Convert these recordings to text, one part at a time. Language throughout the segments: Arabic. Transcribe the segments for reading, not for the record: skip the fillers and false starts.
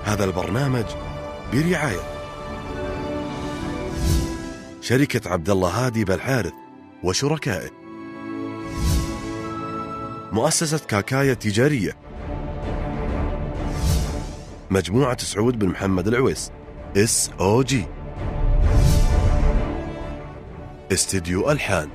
هذا البرنامج برعاية شركة عبد الله هادي بالحارث وشركائه، مؤسسة كاكايا التجارية، مجموعة سعود بن محمد العويس SOG، استديو ألحان.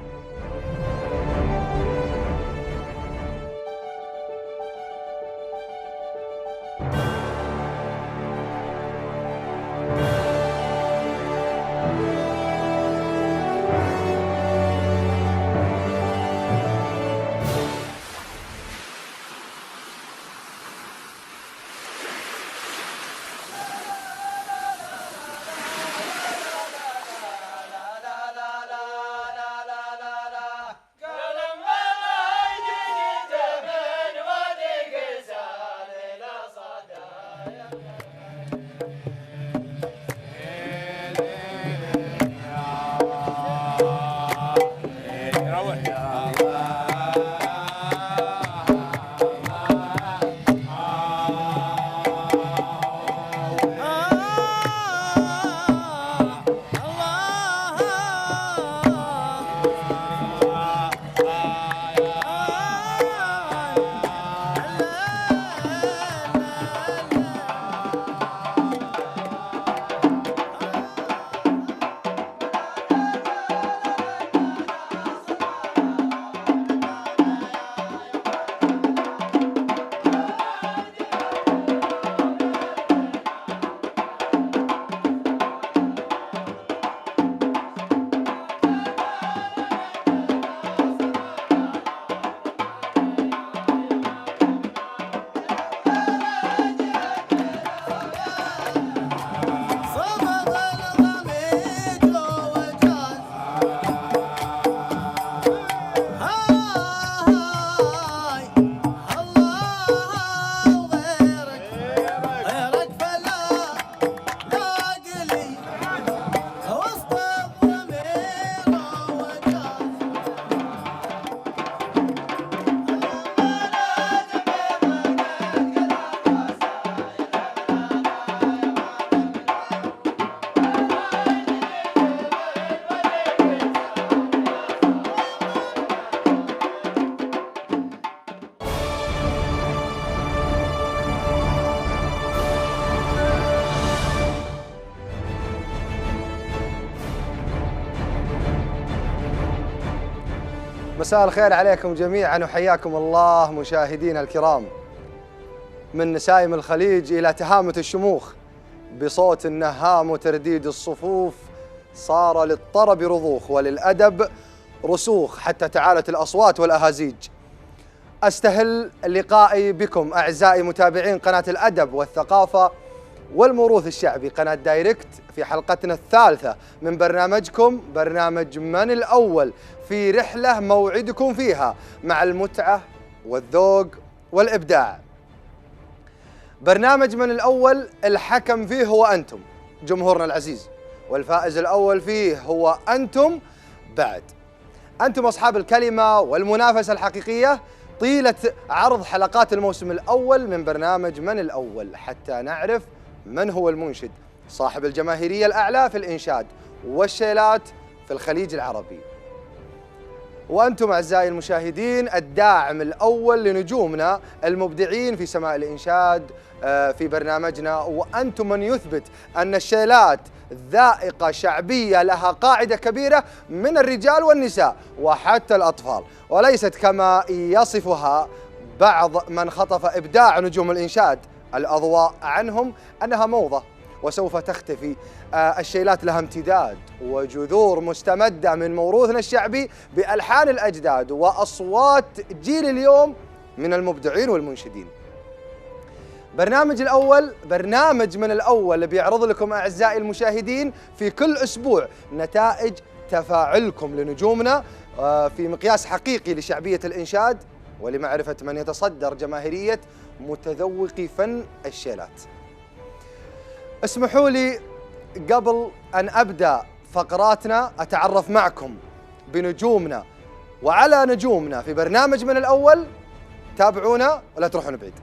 مساء الخير عليكم جميعا وحياكم الله مشاهدينا الكرام. من نسائم الخليج إلى تهامة الشموخ، بصوت النهام وترديد الصفوف صار للطرب رضوخ وللأدب رسوخ، حتى تعالت الأصوات والأهازيج. أستهل لقائي بكم أعزائي متابعين قناة الأدب والثقافة والموروث الشعبي قناة دايركت في حلقتنا الثالثة من برنامجكم برنامج من الأول، في رحلة موعدكم فيها مع المتعة والذوق والإبداع. برنامج من الأول الحكم فيه هو أنتم جمهورنا العزيز، والفائز الأول فيه هو أنتم بعد. أنتم أصحاب الكلمة والمنافسة الحقيقية طيلة عرض حلقات الموسم الأول من برنامج من الأول، حتى نعرف من هو المنشد صاحب الجماهيرية الأعلى في الإنشاد والشيلات في الخليج العربي. وأنتم أعزائي المشاهدين الداعم الأول لنجومنا المبدعين في سماء الإنشاد في برنامجنا، وأنتم من يثبت أن الشيلات ذائقة شعبية لها قاعدة كبيرة من الرجال والنساء وحتى الأطفال، وليست كما يصفها بعض من خطف إبداع نجوم الإنشاد الأضواء عنهم أنها موضة وسوف تختفي. الشيلات لها امتداد وجذور مستمدة من موروثنا الشعبي بألحان الأجداد وأصوات جيل اليوم من المبدعين والمنشدين. برنامج من الأول اللي بيعرض لكم أعزائي المشاهدين في كل أسبوع نتائج تفاعلكم لنجومنا في مقياس حقيقي لشعبية الإنشاد ولمعرفة من يتصدر جماهيرية متذوقي فن الشيلات. اسمحوا لي قبل أن أبدأ فقراتنا أتعرف معكم بنجومنا وعلى نجومنا في برنامج من الأول. تابعونا ولا تروحون بعيد.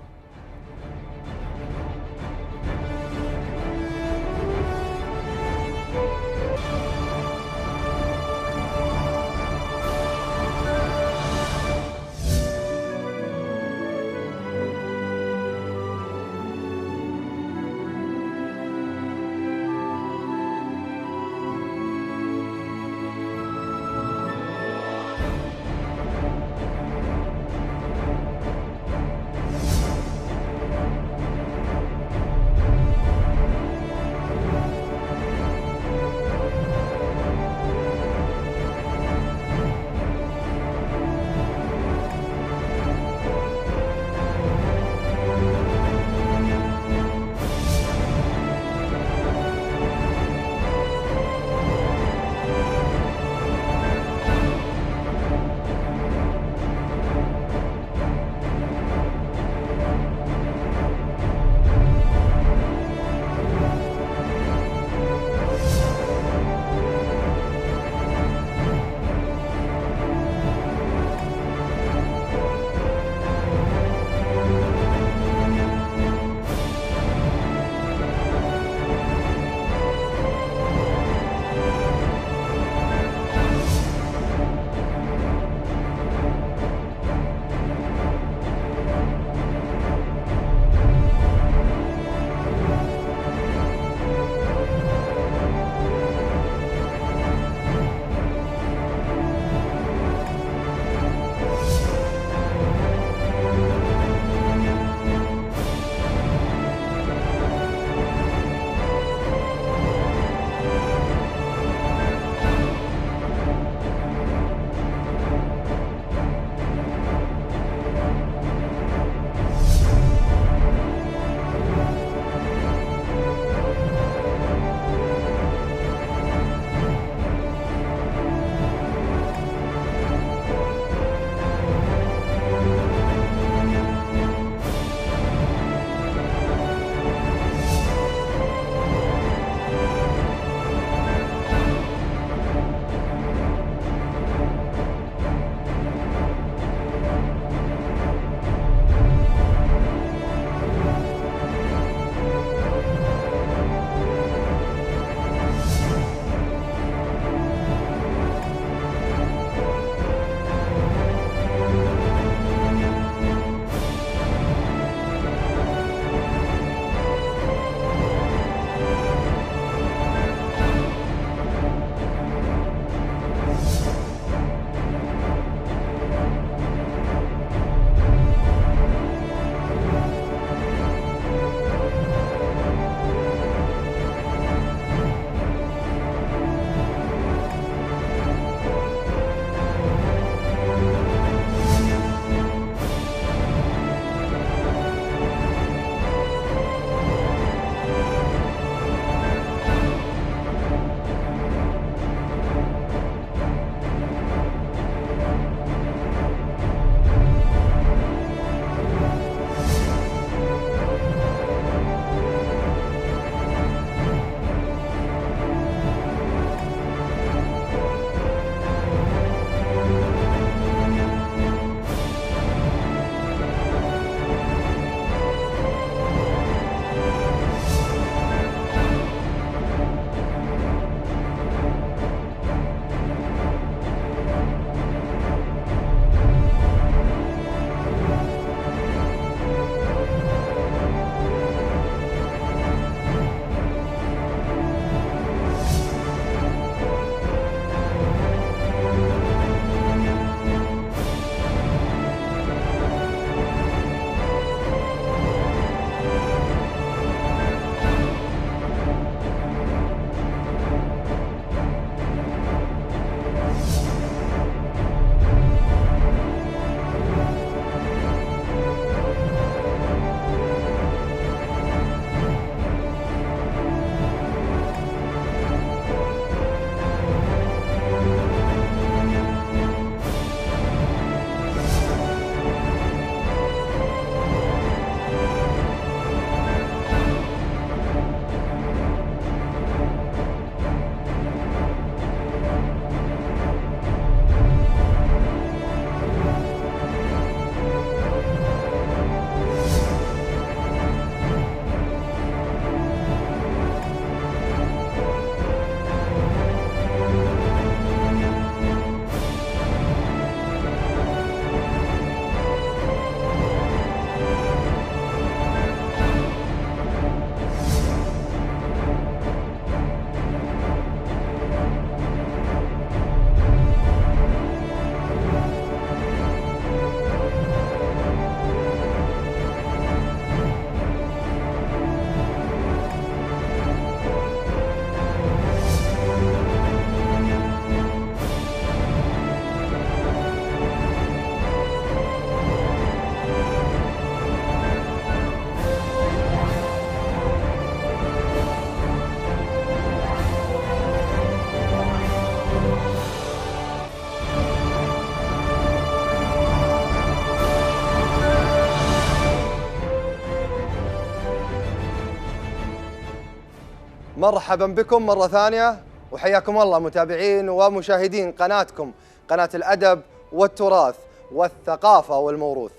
مرحبا بكم مرة ثانية، وحياكم الله متابعين ومشاهدين قناتكم، قناة الأدب والتراث والثقافة والموروث،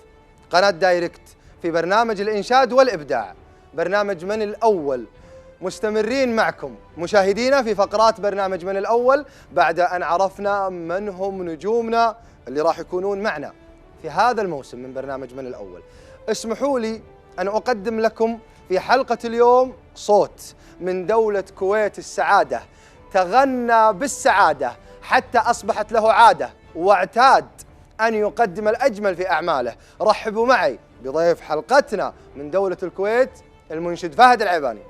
قناة دايركت، في برنامج الإنشاد والإبداع، برنامج من الأول. مستمرين معكم مشاهدينا في فقرات برنامج من الأول بعد أن عرفنا من هم نجومنا اللي راح يكونون معنا في هذا الموسم من برنامج من الأول. اسمحوا لي أن أقدم لكم في حلقة اليوم صوت من دولة كويت السعادة، تغنى بالسعادة حتى أصبحت له عادة واعتاد أن يقدم الأجمل في أعماله. رحبوا معي بضيف حلقتنا من دولة الكويت، المنشد فهد العيباني.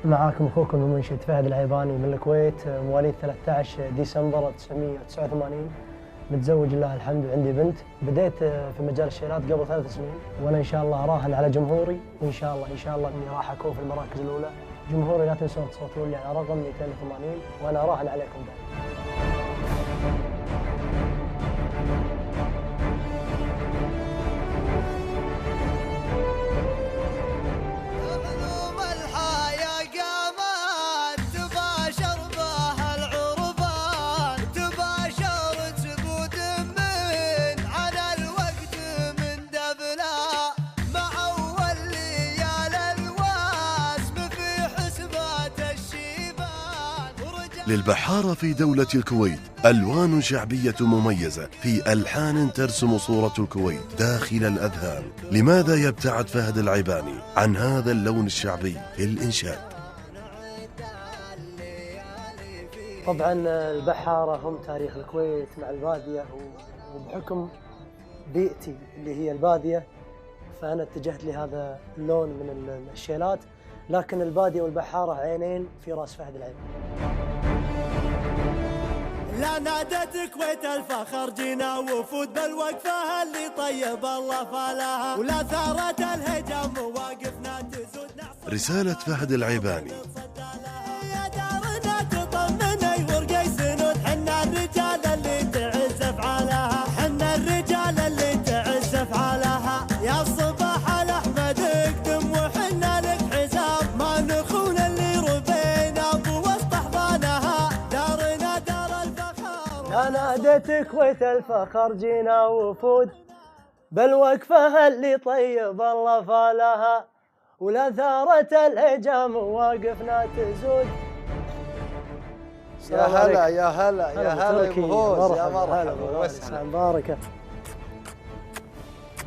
معاكم اخوكم المنشد فهد العيباني من الكويت، مواليد 13 ديسمبر 1989، متزوج لله الحمد وعندي بنت. بديت في مجال الشيلات قبل 3 سنين، وانا ان شاء الله اراهن على جمهوري، وان شاء الله اني راح اكون في المراكز الاولى. جمهوري لا تنسون تصوتون لي على رقم 280، وانا اراهن عليكم بعد. للبحارة في دولة الكويت ألوان شعبية مميزة في ألحان ترسم صورة الكويت داخل الأذهان. لماذا يبتعد فهد العيباني عن هذا اللون الشعبي في الإنشاد؟ طبعا البحارة هم تاريخ الكويت مع البادية، وبحكم بيئتي اللي هي البادية فأنا اتجهت لهذا اللون من الشيلات، لكن البادية والبحارة عينين في راس فهد العيباني. لا نادت كويت الفخر جينا وفود بالوقفة اللي طيب الله فلاها، ولا ثارت الهجم وواقفنا تزود نعصر. رسالة فهد العيباني. يا دارنا تطمني ورقي سنود، حنا الرجال اللي تعز افعالها، حنا الرجال اللي تعز افعالها. يا صباح الاحمد اقدم وحنا لك حساب، ما نخون اللي ربينا بوسط احضانها، دارنا دار الفخر. لا نادت كويت الفخر جينا وفود بالوقفة اللي طيب الله فالها، ولا ثارت الهجم وواقفنا تزود. يا هلا يا هلا يا هلا يا مهوز، يا مرحبا وسهلا مباركة.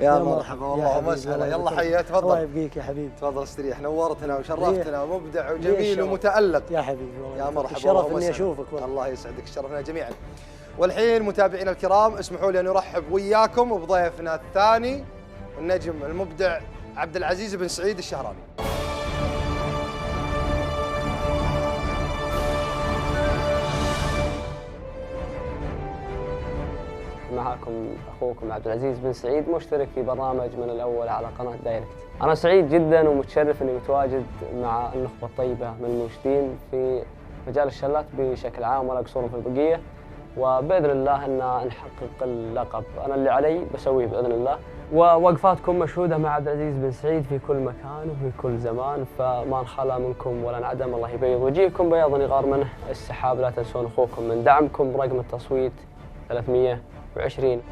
يا مرحبا والله ومسهلا. يلا حيا، تفضل. الله يبقيك يا حبيبي. تفضل استريح، نورتنا وشرفتنا، مبدع وجميل ومتألق يا حبيبي. يا مرحبا، الشرف اني اشوفك والله. الله يسعدك، شرفنا جميعا. والحين متابعينا الكرام اسمحوا لي ان ارحب وياكم بضيفنا الثاني، النجم المبدع عبد العزيز بن سعيد الشهراني. معكم اخوكم عبد العزيز بن سعيد، مشترك في برنامج من الاول على قناه دايركت. انا سعيد جدا ومتشرف اني متواجد مع النخبه الطيبه من المنشدين في مجال الشلات بشكل عام، ولا قصور في البقيه، وباذن الله ان نحقق اللقب. انا اللي علي بسويه باذن الله، ووقفاتكم مشهوده مع عبد العزيز بن سعيد في كل مكان وفي كل زمان، فما نخلى منكم ولا انعدم. الله يبيض وجيهكم بياض يغار منه السحاب. لا تنسون اخوكم من دعمكم برقم التصويت 320.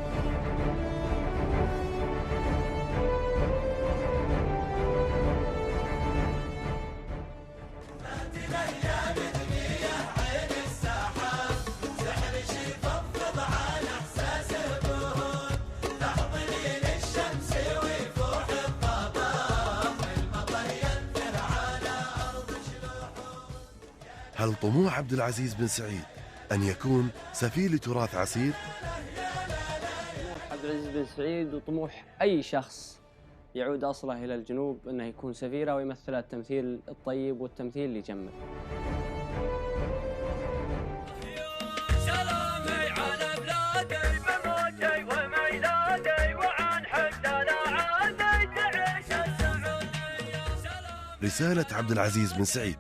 هل طموح عبد العزيز بن سعيد أن يكون سفير لتراث عسير؟ طموح عبد العزيز بن سعيد وطموح أي شخص يعود أصله إلى الجنوب أنه يكون سفيرة ويمثل التمثيل الطيب والتمثيل اللي يجمل. رسالة عبد العزيز بن سعيد.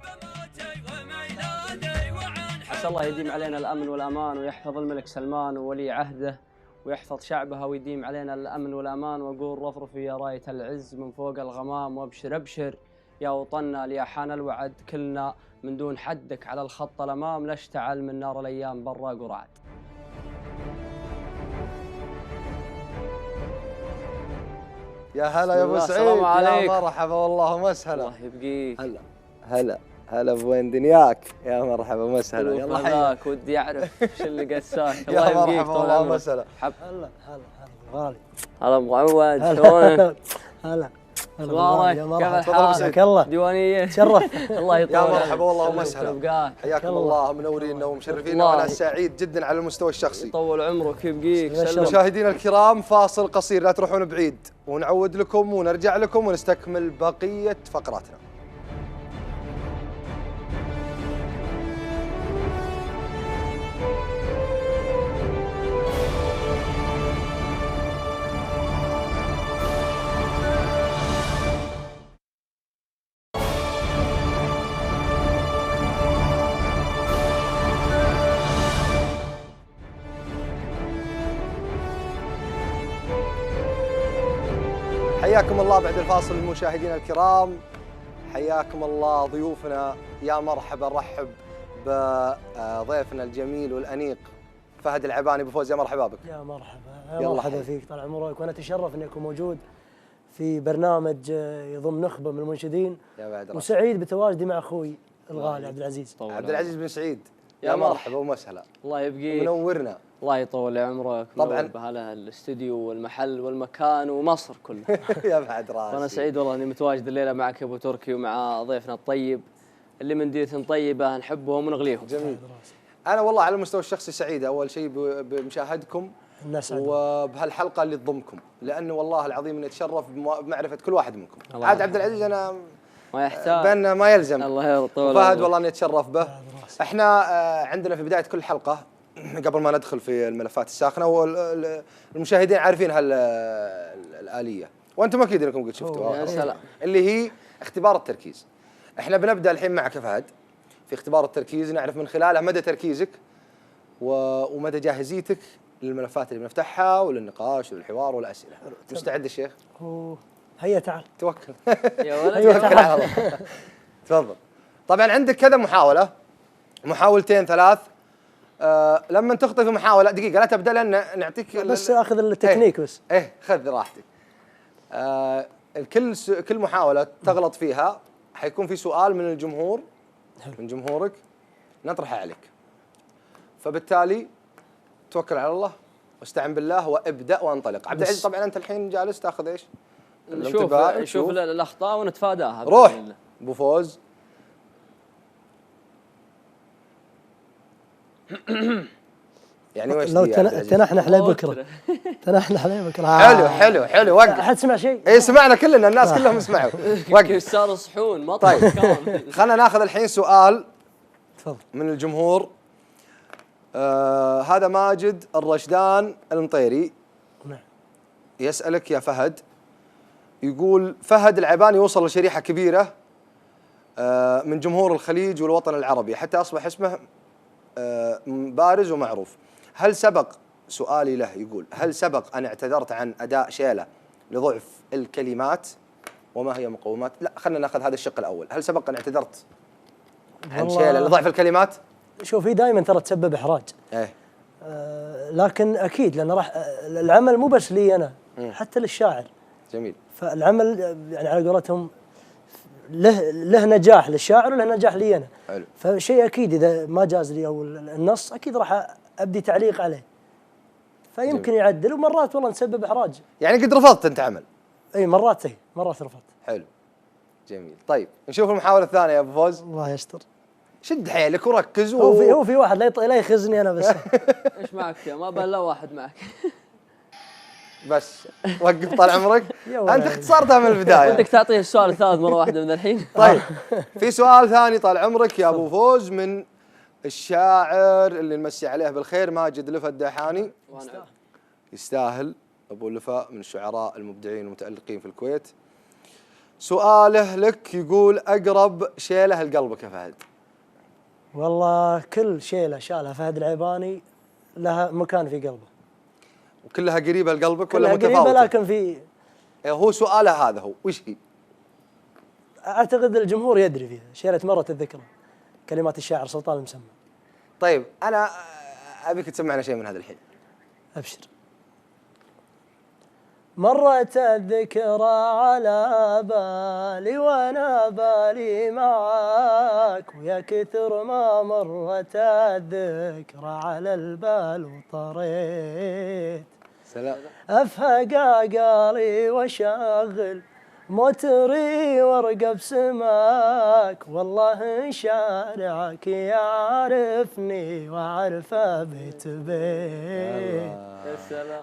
عسى الله يديم علينا الأمن والأمان ويحفظ الملك سلمان وولي عهده ويحفظ شعبها ويديم علينا الأمن والأمان. وأقول رفرفي يا راية العز من فوق الغمام، وابشر ابشر يا وطننا ليا حان الوعد، كلنا من دون حدك على الخط الأمام، لا اشتعل من نار الأيام براق ورعد. يا هلا يا ابو سعيد، السلام عليك. يا مرحبا والله ومسهلا. الله يبقيك. هلا بوين دنياك، يا مرحبا ومسهلا. يلا حياك، ودي اعرف ايش اللي قساك. يا الله يبقيك مرحبا طول والله عمرك. ومسهلا. هلا غالي. هلا ابو عواد، شلونك؟ هلا اخبارك؟ يا كيف مرحبا. الحال؟ حياك الله. ديوانيه تشرف. الله يطول يا عمرك. مرحبا والله يسلمك ومسهلا. ويبقاك. حياكم الله، منورينا ومشرفينا، الله. وانا سعيد جدا على المستوى الشخصي. يطول عمرك ويبقيك. سلم. مشاهدينا الكرام، فاصل قصير، لا تروحون بعيد، ونعود لكم ونرجع لكم ونستكمل بقية فقراتنا. حياكم الله بعد الفاصل مشاهدينا الكرام، حياكم الله ضيوفنا. يا مرحبا، رحب بضيفنا الجميل والأنيق فهد العباني. ابو فوز، يا مرحبا بك. يا مرحبا. يلا يا مرحبا حبيبي. فيك، طال عمرك. وانا اتشرف اني اكون موجود في برنامج يضم نخبه من المنشدين، يا بعد راسك. وسعيد بتواجدي مع اخوي الغالي عبد العزيز. عبد العزيز بن سعيد، يا يا مرحبا. مرحبا ومسهلا. الله يبقيك. منورنا. الله يطول عمرك. طبعاً. منور بهذا الاستوديو والمحل والمكان ومصر كلها. يا بعد راسي. وانا سعيد والله اني متواجد الليله معك يا ابو تركي ومع ضيفنا الطيب اللي من ديرة طيبه نحبهم ونغليهم. جميل. أنا والله على المستوى الشخصي سعيد أول شيء بمشاهدكم الناس وبهالحلقة اللي تضمكم، لأنه والله العظيم إني أتشرف بمعرفة كل واحد منكم. الله عاد يرحمه. عبد العزيز أنا ما يحتاج. بأن ما يلزم. الله يطول. فهد والله إني أتشرف به. إحنا عندنا في بداية كل حلقة قبل ما ندخل في الملفات الساخنة، والمشاهدين عارفين هالآلية، وأنتم أكيد إنكم قد شفتوها. يا سلام. اللي هي اختبار التركيز. إحنا بنبدأ الحين معك يا فهد في اختبار التركيز، نعرف من خلاله مدى تركيزك ومدى جاهزيتك للملفات اللي بنفتحها وللنقاش وللحوار والأسئلة. مستعد الشيخ؟ هيا تعال. توكل. يا ولد. توكل على الله. تفضل. طبعا عندك كذا محاولة، محاولتين ثلاث. لما تخطي في محاولة دقيقة لا تبدأ، لأن نعطيك بس اخذ التكنيك بس. خذ راحتك. كل محاولة تغلط فيها حيكون في سؤال من الجمهور، من جمهورك نطرحه عليك. فبالتالي توكل على الله واستعن بالله وابدأ وانطلق. عبد العزيز طبعا أنت الحين جالس تاخذ ايش؟ نشوف الأخطاء ونتفاداها. روح أبو فوز. يعني وش لو دي يا عبد العزيز؟ تنحنح لي بكره. تنحنح لي بكره. حلو وقف. احد سمع شيء؟ اي سمعنا كلنا، الناس كلهم سمعوا. وقف. صار صحون ما طيب كان. خلينا ناخذ الحين سؤال تفضل. من الجمهور. هذا ماجد الرشدان المطيري نعم. يسألك يا فهد، يقول فهد العباني وصل لشريحة كبيرة من جمهور الخليج والوطن العربي حتى أصبح اسمه بارز ومعروف. هل سبق، سؤالي له يقول، هل سبق أن اعتذرت عن أداء شيلة لضعف الكلمات؟ وما هي مقومات؟ لا خلينا ناخذ هذا الشق الأول. هل سبق أن اعتذرت عن شيلة لضعف الكلمات؟ شوف، هي دائما ترى تسبب إحراج. إيه. لكن أكيد لأن راح العمل مو بس لي أنا، حتى للشاعر. جميل. فالعمل يعني على قولتهم له نجاح للشاعر وله نجاح لي أنا. حلو. فشيء أكيد إذا ما جاز لي أو النص أكيد راح أبدي تعليق عليه. فيمكن يعدل، ومرات والله نسبب إحراج. يعني قد رفضت أنت عمل؟ أي مرات رفضت. حلو. جميل. طيب نشوف المحاولة الثانية يا أبو فوز. الله يستر. شد حيلك وركز. هو في واحد لا يخزني أنا بس. ايش معك؟ ما بلا واحد معك. بس وقف طال عمرك. أنت اختصرتها من البداية. بدك تعطيه السؤال الثالث مرة واحدة من الحين. طيب في سؤال ثاني طال عمرك يا أبو فوز من الشاعر اللي نمسي عليه بالخير ماجد لفا الدحاني. يستاهل أبو لفا، من الشعراء المبدعين والمتألقين في الكويت. سؤاله لك يقول أقرب شيله لقلبك يا فهد. والله كل شيله شالها فهد العيباني لها مكان في قلبه. وكلها قريبة لقلبك كلها ولا متفاوتة؟ قريبة لكن في هو سؤاله هذا هو وش هي؟ اعتقد الجمهور يدري فيها. شيله مرت الذكرى، كلمات الشاعر سلطان المسمى. طيب أنا أبيك تسمعنا شيء من هذا الحين. ابشر. مرت الذكرى على بالي وانا بالي معاك، ويا كثر ما مرت الذكرى على البال وطريت. سلام. افهق عقالي واشغل موتري وارقب سماك، والله ان شارعك يعرفني واعرفه بيت بيت.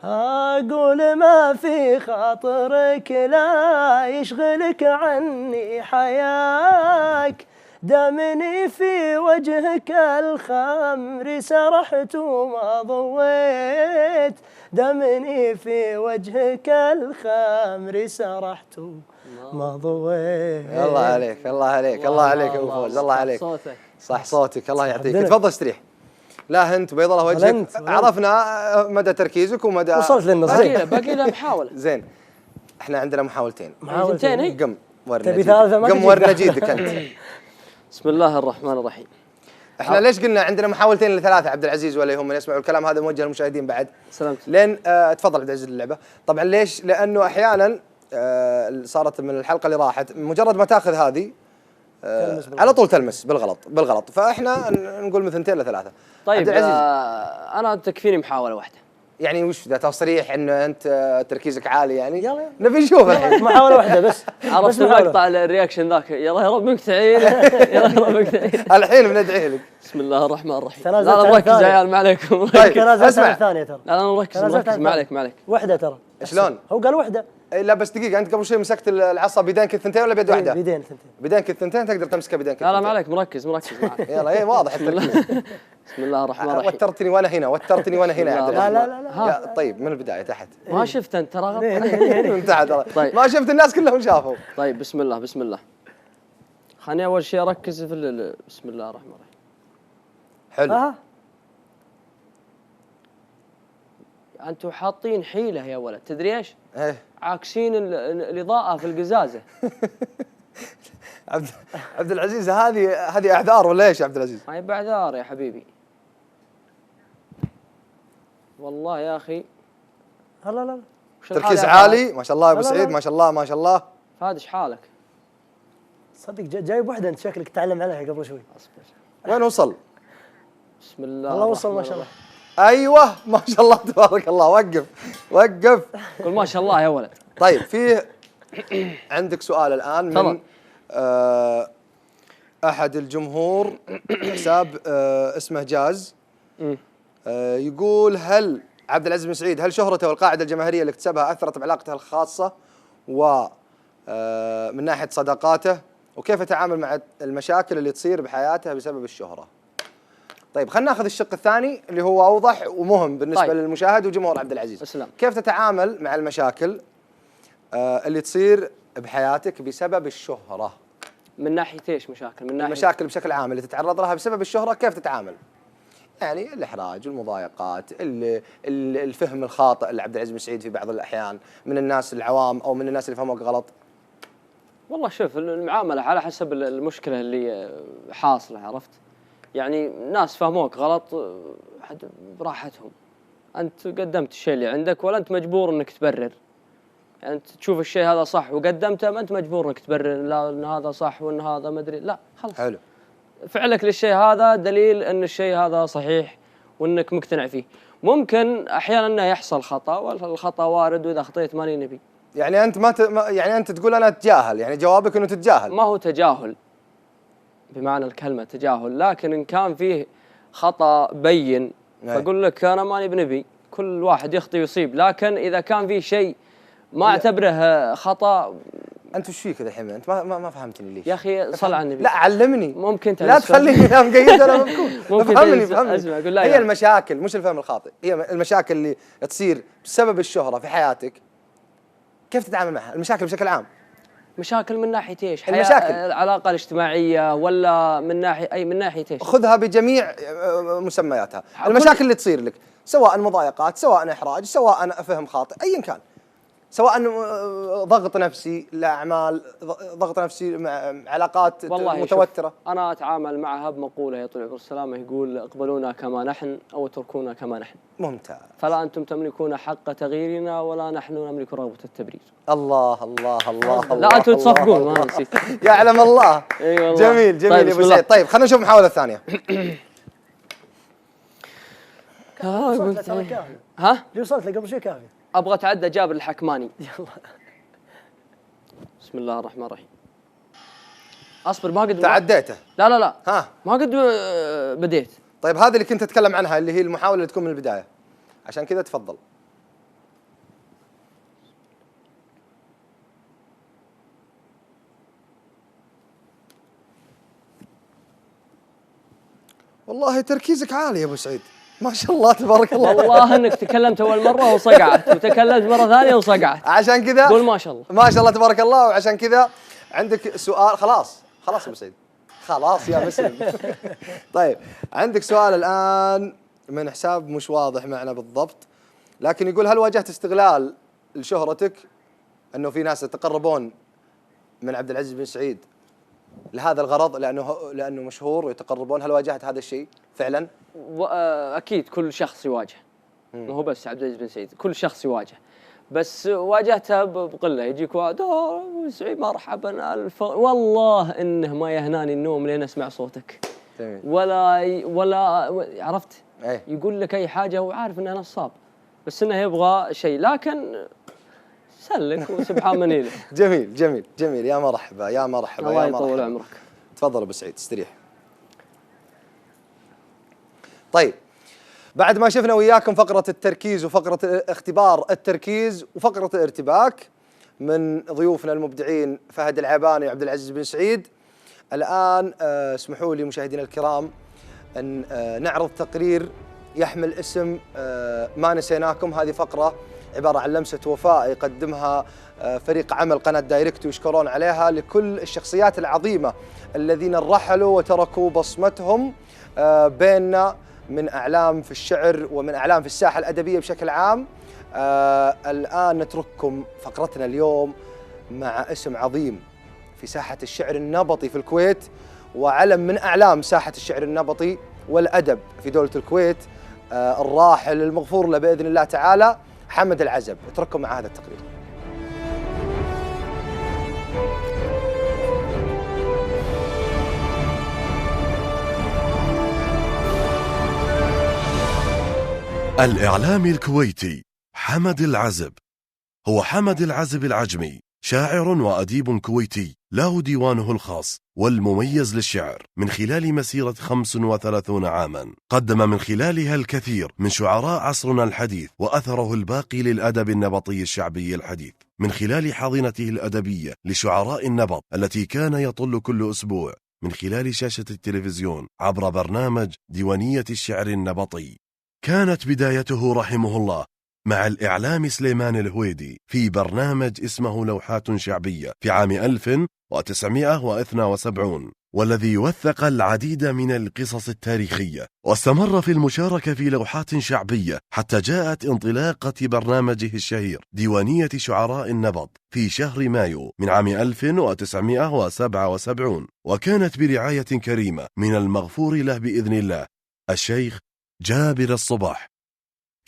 اقول ما في خاطرك لا يشغلك عني حياك، دامني في وجهك الخمر سرحت وما ضويت، دامني في وجهك الخمر سرحت ما ضويت. الله عليك الله عليك الله عليك يا ابو فوز، الله عليك. صوتك صح صوتك، الله يعطيك. تفضل استريح. لا انت بيض الله وجهك، عرفنا مدى تركيزك ومدى وصلت للنص. باقي له محاولة. زين. احنا عندنا محاولتين. محاولتين هي؟ قم ورنا تبي ثالثة ما قم تجي. ورنا جيدك انت. بسم الله الرحمن الرحيم. احنا ليش قلنا عندنا محاولتين لثلاثة عبد العزيز ولا يهم من يسمعوا الكلام هذا موجه للمشاهدين بعد؟ سلامت. لين تفضل عبد العزيز اللعبة. طبعا ليش؟ لانه احيانا صارت من الحلقة اللي راحت مجرد ما تاخذ هذه على طول تلمس بالغلط، فاحنا نقول من ثنتين لثلاثة. طيب عبد العزيز انا تكفيني محاولة واحدة. يعني وش ذا تصريح انه انت تركيزك عالي يعني؟ يلا. نبي نشوف الحين. محاولة واحدة بس. عرفت المقطع الرياكشن ذاك، يلا يا رب مقتعين. يلا يا رب مقتعين. الحين بندعي لك. بسم الله الرحمن الرحيم. لا تنازلت انا عن مركز يا الثانية. عيال، ما عليكم. طيب تنازلت عن اسمع. الثانية ترى. لا انا مركز تنازلت عن ما عليك الثانية. ما عليك. وحدة ترى. شلون؟ هو قال وحدة. إيه لا بس دقيقة، انت قبل شوي مسكت العصا بيدينك الثنتين ولا بيد واحدة؟ بيدين ثنتين. بيدينك الثنتين تقدر تمسكها بيدينك لا لا الثنتين. ما عليك، مركز معك. يلا ايه واضح التركيز. بسم الله الرحمن الرحيم. وترتني وانا هنا يا عبد لا العزيز. لا لا. يا طيب من البداية تحت. ما شفت انت ترى غلط. من تحت ترى. طيب. ما شفت الناس كلهم شافوا. طيب بسم الله. خليني اول شيء اركز في بسم الله الرحمن الرحيم. حلو. انتم حاطين حيله يا ولد، تدري ايش؟ ايه عاكسين الاضاءه في القزازه. عبد العزيز هذه اعذار ولا ايش يا عبد العزيز؟ ما هي باعذار يا حبيبي. والله يا اخي. لا لا لا. وش الحال تركيز يا عالي ما شاء الله يا ابو لا، لا، سعيد، لا. ما شاء الله ما شاء الله. فهد ايش حالك؟ صدق جايب وحدة انت شكلك تعلم عليها قبل شوي. اصبر. وين وصل؟ بسم الله الله وصل ما الرحمن شاء الله. ايوه ما شاء الله تبارك الله. وقف. قل ما شاء الله يا ولد. طيب فيه عندك سؤال الان من تفضل. احد الجمهور، حساب اسمه جاز. يقول هل عبد العزيز بن سعيد هل شهرته والقاعده الجماهيريه اللي اكتسبها اثرت بعلاقته الخاصه من ناحيه صداقاته، وكيف يتعامل مع المشاكل اللي تصير بحياته بسبب الشهره؟ طيب خلينا ناخذ الشق الثاني اللي هو اوضح ومهم بالنسبه طيب. للمشاهد وجمهور عبد العزيز. اسلام. كيف تتعامل مع المشاكل اللي تصير بحياتك بسبب الشهره؟ من ناحيه ايش مشاكل؟ من ناحيه المشاكل بشكل عام اللي تتعرض لها بسبب الشهره كيف تتعامل؟ يعني الاحراج، المضايقات، الفهم الخاطئ لعبد العزيز بن سعيد في بعض الاحيان من الناس العوام او من الناس اللي فهموك غلط. والله شوف المعامله على حسب المشكله اللي حاصله، عرفت؟ يعني ناس فهموك غلط براحتهم. انت قدمت الشيء اللي عندك ولا انت مجبور انك تبرر. يعني انت تشوف الشيء هذا صح وقدمته، ما انت مجبور انك تبرر لا ان هذا صح وان هذا ما ادري، لا خلاص. حلو. فعلك للشيء هذا دليل ان الشيء هذا صحيح وانك مقتنع فيه. ممكن احيانا انه يحصل خطا، والخطا وارد، واذا خطيت ماني نبي. يعني انت يعني انت تقول انا اتجاهل، يعني جوابك انه تتجاهل. ما هو تجاهل بمعنى الكلمه تجاهل، لكن ان كان فيه خطا بين فاقول لك انا ماني بنبي، كل واحد يخطي ويصيب، لكن اذا كان فيه شيء ما اعتبره خطا. انت وش فيك الحين؟ انت ما فهمتني ليش يا اخي صل على النبي. لا علمني. ممكن لا تخليني مقيد انا ممكن فهمني. اسمع اقول لا هي يعني. المشاكل مش الفهم الخاطئ، هي المشاكل اللي تصير بسبب الشهرة في حياتك كيف تتعامل معها؟ المشاكل بشكل عام. مشاكل من ناحية ايش؟ المشاكل. العلاقة الاجتماعية ولا من ناحية ايش؟ خذها بجميع مسمياتها، المشاكل اللي تصير لك سواء مضايقات، سواء إحراج، سواء فهم خاطئ، أيا كان، سواء ضغط نفسي لأعمال، ضغط نفسي مع علاقات متوترة. أنا أتعامل معها بمقولة يا طويل العمر السلامة، يقول اقبلونا كما نحن أو اتركونا كما نحن. ممتاز. فلا أنتم تملكون حق تغييرنا ولا نحن نملك رغبة التبرير. الله الله الله. لا أنتم تصفقون، ما نسيت. يعلم الله. جميل جميل طيب يا أبو سعيد. طيب خلينا نشوف المحاولة الثانية. ها؟ اللي وصلت له قبل شوي كافي. أبغى أتعدى جابر الحكماني. بسم الله الرحمن الرحيم. أصبر ما قد تعديته. لا لا لا. ها. ما قد بديت. طيب هذه اللي كنت أتكلم عنها اللي هي المحاولة اللي تكون من البداية. عشان كذا تفضل. والله تركيزك عالي يا أبو سعيد، ما شاء الله تبارك الله. والله انك تكلمت اول مره وصقعت وتكلمت مره ثانيه وصقعت. عشان كذا قول ما شاء الله. ما شاء الله تبارك الله. وعشان كذا عندك سؤال. خلاص خلاص يا ابو سعيد، خلاص يا مسلم. طيب عندك سؤال الان من حساب مش واضح معنا بالضبط، لكن يقول هل واجهت استغلال لشهرتك، انه في ناس يتقربون من عبد العزيز بن سعيد لهذا الغرض لانه مشهور ويتقربون؟ هل واجهت هذا الشيء فعلا؟ اكيد كل شخص يواجه، ما هو بس عبد العزيز بن سعيد، كل شخص يواجه، بس واجهتها بقله. يجيك واحد بن سعيد مرحبا والله انه ما يهناني النوم لين اسمع صوتك. جميل. ولا عرفت؟ أيه؟ يقول لك اي حاجه وعارف انه نصاب، بس انه يبغى شيء، لكن سلك وسبحان من يله. جميل جميل جميل. يا مرحبا يا مرحبا. الله يا يطول مرحبا. عمرك. تفضل ابو سعيد استريح. طيب بعد ما شفنا وياكم فقرة التركيز وفقرة اختبار التركيز وفقرة الارتباك من ضيوفنا المبدعين فهد العيباني وعبد العزيز بن سعيد، الآن اسمحوا لي مشاهدينا الكرام أن نعرض تقرير يحمل اسم ما نسيناكم. هذه فقرة عبارة عن لمسة وفاء يقدمها فريق عمل قناة دايركت ويشكرون عليها لكل الشخصيات العظيمة الذين رحلوا وتركوا بصمتهم بيننا من أعلام في الشعر ومن أعلام في الساحة الأدبية بشكل عام. الآن نترككم فقرتنا اليوم مع اسم عظيم في ساحة الشعر النبطي في الكويت وعلم من أعلام ساحة الشعر النبطي والأدب في دولة الكويت، الراحل المغفور له بإذن الله تعالى حمد العزب. اترككم مع هذا التقرير. الإعلامي الكويتي حمد العزب. هو حمد العزب العجمي، شاعر وأديب كويتي له ديوانه الخاص والمميز للشعر من خلال مسيرة 35 عاما، قدم من خلالها الكثير من شعراء عصرنا الحديث وأثره الباقي للأدب النبطي الشعبي الحديث من خلال حاضنته الأدبية لشعراء النبط التي كان يطل كل أسبوع من خلال شاشة التلفزيون عبر برنامج ديوانية الشعر النبطي. كانت بدايته رحمه الله مع الإعلام سليمان الهويدي في برنامج اسمه لوحات شعبية في عام 1972، والذي يوثق العديد من القصص التاريخية، واستمر في المشاركة في لوحات شعبية حتى جاءت انطلاقة برنامجه الشهير ديوانية شعراء النبط في شهر مايو من عام 1977، وكانت برعاية كريمة من المغفور له بإذن الله الشيخ جابر الصباح.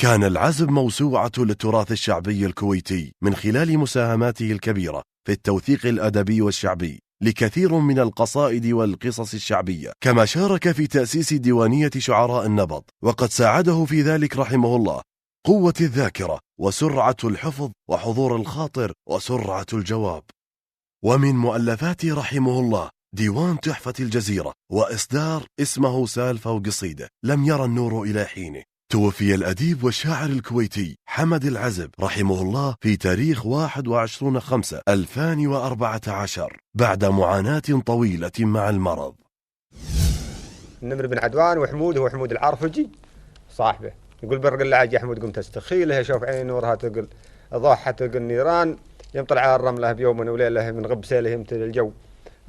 كان العزب موسوعة للتراث الشعبي الكويتي من خلال مساهماته الكبيرة في التوثيق الأدبي والشعبي لكثير من القصائد والقصص الشعبية، كما شارك في تأسيس ديوانية شعراء النبط، وقد ساعده في ذلك رحمه الله قوة الذاكرة وسرعة الحفظ وحضور الخاطر وسرعة الجواب. ومن مؤلفاته رحمه الله ديوان تحفة الجزيرة وإصدار اسمه سالفة وقصيدة لم يرى النور إلى حينه. توفي الأديب والشاعر الكويتي حمد العزب رحمه الله في تاريخ 21/5/2014 بعد معاناة طويلة مع المرض. النمر بن عدوان وحمود هو حمود العرفجي صاحبه، يقول برق العاج يا حمود قمت استخيله شوف عين نورها تقل ضحت تقل نيران يوم طلع الرملة بيوم وليلة من غب سيله يمتل الجو.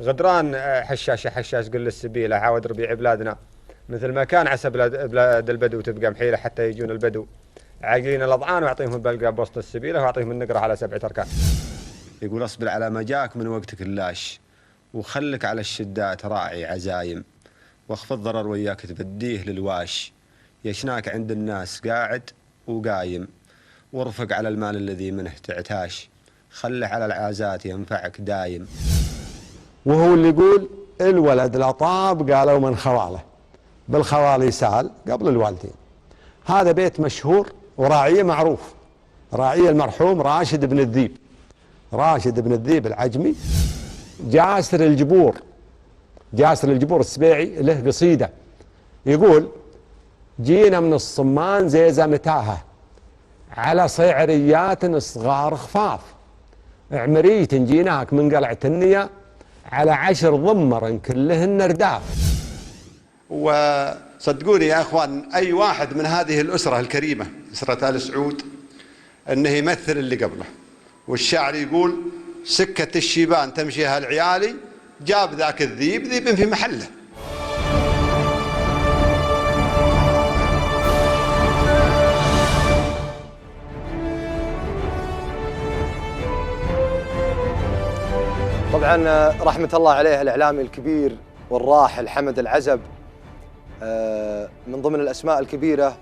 غدران حشاش قل السبيلة عاود ربيع بلادنا مثل ما كان عسى بلاد البدو تبقى محيلة حتى يجون البدو عاقلين الأضعان ويعطيهم البلقى بوسط السبيلة ويعطيهم النقرة على 7 أركان. يقول اصبر على ما جاك من وقتك اللاش وخلك على الشدات راعي عزايم واخفض ضرر وياك تبديه للواش يشناك عند الناس قاعد وقايم وارفق على المال الذي منه تعتاش خله على العازات ينفعك دايم. وهو اللي يقول الولد العطاب قالوا من خواله بالخوالي سال قبل الوالدين. هذا بيت مشهور وراعيه معروف، راعيه المرحوم راشد بن الذيب، راشد بن الذيب العجمي. جاسر الجبور السبيعي له قصيدة يقول جينا من الصمان زيزة متاهة على صيعريات صغار خفاف عمريت جيناك من قلعة النية على 10 ضمر كلهن رداف. وصدقوني يا اخوان اي واحد من هذه الاسره الكريمه اسره ال سعود انه يمثل اللي قبله. والشاعر يقول سكه الشيبان تمشيها العيالي جاب ذاك الذيب ذيب في محله. طبعا رحمة الله عليه الإعلامي الكبير والراحل حمد العزب من ضمن الأسماء الكبيرة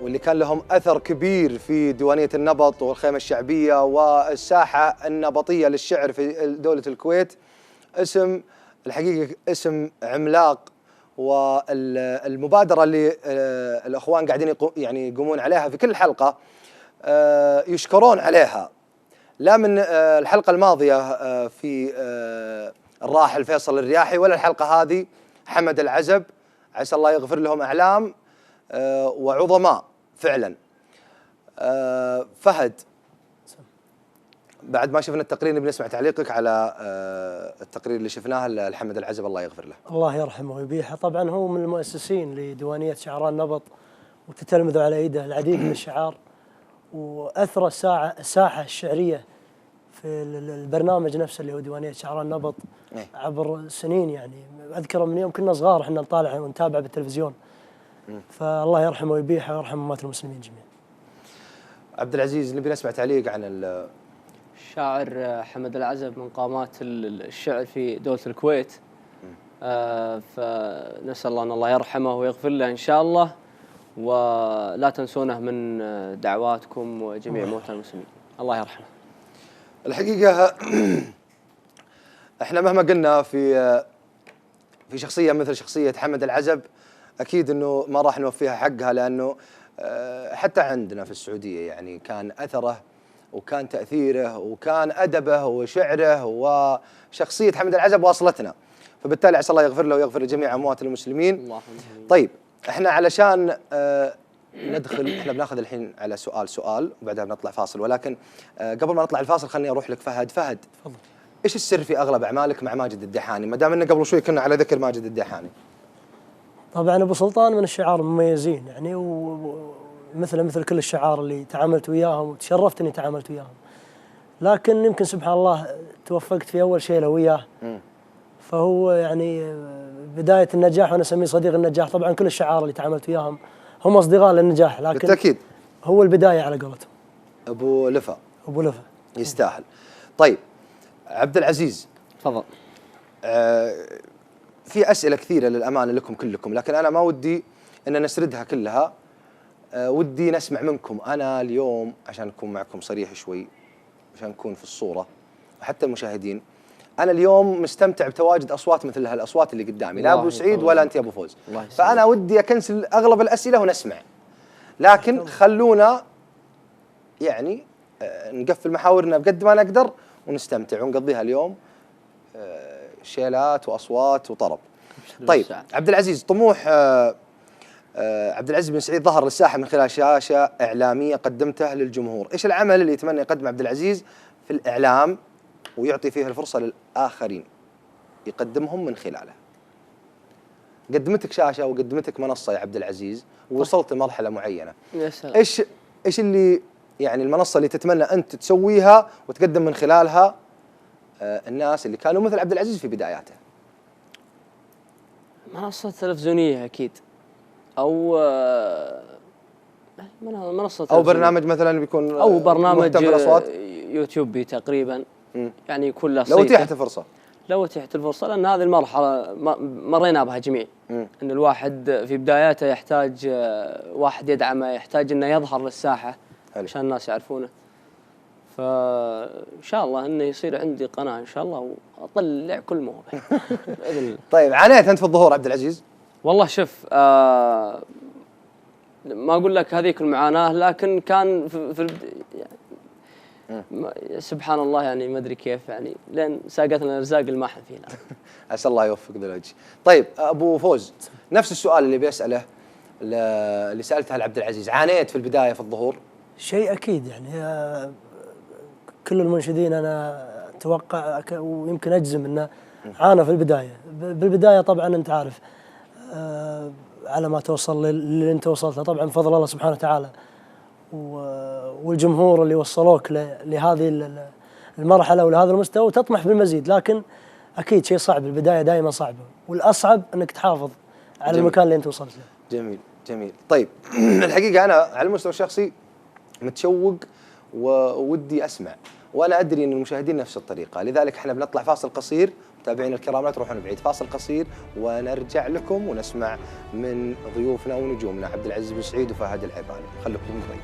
واللي كان لهم أثر كبير في ديوانية النبط والخيمة الشعبية والساحة النبطية للشعر في دولة الكويت. اسم الحقيقة اسم عملاق، والمبادرة اللي الأخوان قاعدين يعني يقومون عليها في كل حلقة يشكرون عليها. لا من الحلقة الماضية في الراحل فيصل الرياحي ولا الحلقة هذه حمد العزب، عسى الله يغفر لهم أعلام وعظماء فعلا. فهد، بعد ما شفنا التقرير نبي نسمع تعليقك على التقرير اللي شفناه لحمد العزب الله يغفر له. الله يرحمه ويبيحه. طبعا هو من المؤسسين لديوانية شعراء النبط وتتلمذ على يده العديد من الشعار وأثرى الساحة الشعرية في البرنامج نفسه اللي هو ديوانية شعراء النبط عبر سنين. يعني أذكر من يوم كنا صغار احنا نطالع ونتابع بالتلفزيون. فالله يرحمه ويبيحه ويرحم أموات المسلمين جميعا. عبد العزيز، نبي نسمع تعليق عن الشاعر حمد العزب من قامات الشعر في دولة الكويت. فنسأل الله أن الله يرحمه ويغفر له إن شاء الله، ولا تنسونه من دعواتكم وجميع موتى المسلمين. الله يرحمه. الحقيقة احنا مهما قلنا في شخصية مثل شخصية حمد العزب أكيد أنه ما راح نوفيها حقها، لأنه حتى عندنا في السعودية يعني كان أثره وكان تأثيره وكان أدبه وشعره وشخصية حمد العزب واصلتنا، فبالتالي عسى الله يغفر له ويغفر لجميع أموات المسلمين. طيب احنا علشان ندخل احنا بناخذ الحين على سؤال وبعدها بنطلع فاصل، ولكن قبل ما نطلع الفاصل خليني اروح لك فهد. فهد، تفضل. ايش السر في اغلب اعمالك مع ماجد الدحاني، ما دام ان قبل شوي كنا على ذكر ماجد الدحاني؟ طبعا ابو سلطان من الشعار المميزين يعني، ومثل كل الشعار اللي تعاملت وياهم وتشرفت اني تعاملت وياهم، لكن يمكن سبحان الله توفقت في اول شيله وياه. فهو يعني بدايه النجاح، وانا اسميه صديق النجاح. طبعا كل الشعار اللي تعاملت وياهم هم اصدقاء للنجاح، لكن بالتاكيد هو البدايه على قولتهم. ابو لفا يستاهل. طيب عبد العزيز، تفضل. في اسئله كثيره للامانه لكم كلكم، لكن انا ما ودي ان نسردها كلها. ودي نسمع منكم انا اليوم عشان اكون معكم صريح شوي، عشان نكون في الصوره وحتى المشاهدين. انا اليوم مستمتع بتواجد اصوات مثل هالاصوات اللي قدامي، لا ابو سعيد ولا انت يا ابو فوز. فانا ودي اكنسل اغلب الاسئله ونسمع، لكن خلونا يعني نقفل محاورنا بقد ما نقدر ونستمتع ونقضيها اليوم شيلات واصوات وطرب. طيب عبد العزيز، طموح عبد العزيز بن سعيد ظهر للساحه من خلال شاشه اعلاميه قدمته للجمهور. ايش العمل اللي يتمنى يقدمه عبد العزيز في الاعلام ويعطي فيه الفرصه للاخرين يقدمهم من خلاله؟ قدمتك شاشه وقدمتك منصه يا عبد العزيز ووصلت لمرحله معينه. يا سلام. ايش اللي يعني المنصة اللي تتمنى أنت تسويها وتقدم من خلالها الناس اللي كانوا مثل عبد العزيز في بداياته؟ منصة تلفزيونية أكيد، أو منصة أو برنامج مثلا بيكون أو برنامج مهتم بالأصوات؟ يوتيوبي تقريبا. يعني يكون له لو أتيحت الفرصة. لو اتيحت الفرصة، لأن هذه المرحلة مرينا بها جميع. أن الواحد في بداياته يحتاج واحد يدعمه، يحتاج أنه يظهر للساحة عشان الناس يعرفونه. فإن شاء الله أنه يصير عندي قناة إن شاء الله وأطلع كل موهبة بإذن الله. طيب عانيت أنت في الظهور عبد العزيز؟ والله شوف، ما أقول لك هذيك المعاناة، لكن كان في سبحان الله، يعني ما أدري كيف، يعني لين ساقتنا الأرزاق الماحن فينا. عسى الله يوفق ذا الوجه. طيب أبو فوز، نفس السؤال اللي بيسأله اللي سألته لعبد العزيز، عانيت في البداية في الظهور؟ شيء أكيد يعني، كل المنشدين أنا أتوقع ويمكن أجزم أنه عانى في البداية. بالبداية طبعا أنت عارف، على ما توصل اللي أنت وصلت له طبعا بفضل الله سبحانه وتعالى والجمهور اللي وصلوك لهذه المرحلة ولهذا المستوى، وتطمح بالمزيد. لكن أكيد شيء صعب، البداية دائما صعبة، والأصعب أنك تحافظ على جميل. المكان اللي أنت وصلت له. جميل جميل. طيب الحقيقة أنا على المستوى الشخصي متشوق وودي أسمع، وأنا أدري أن المشاهدين نفس الطريقة، لذلك احنا بنطلع فاصل قصير. متابعينا الكرام لا تروحون بعيد، فاصل قصير ونرجع لكم ونسمع من ضيوفنا ونجومنا عبد العزيز بن سعيد وفهد العيباني. خليكم قريب.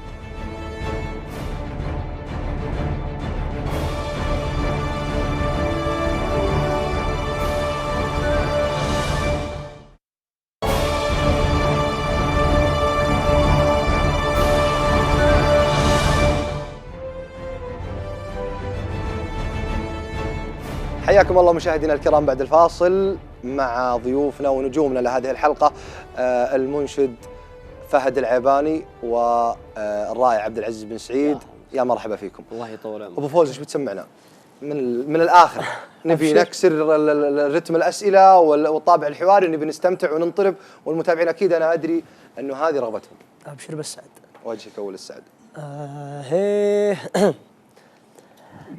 حياكم الله مشاهدينا الكرام بعد الفاصل مع ضيوفنا ونجومنا لهذه الحلقة، المنشد فهد العيباني والرائع عبد العزيز بن سعيد. يا مرحبا فيكم. الله يطول عمرك. أبو فوز، ايش بتسمعنا من الآخر؟ نبي نكسر رتم الأسئلة والطابع الحواري، نبي نستمتع وننطرب، والمتابعين أكيد أنا أدري أنه هذه رغبتهم. أبشر بالسعد. وجهك أول السعد.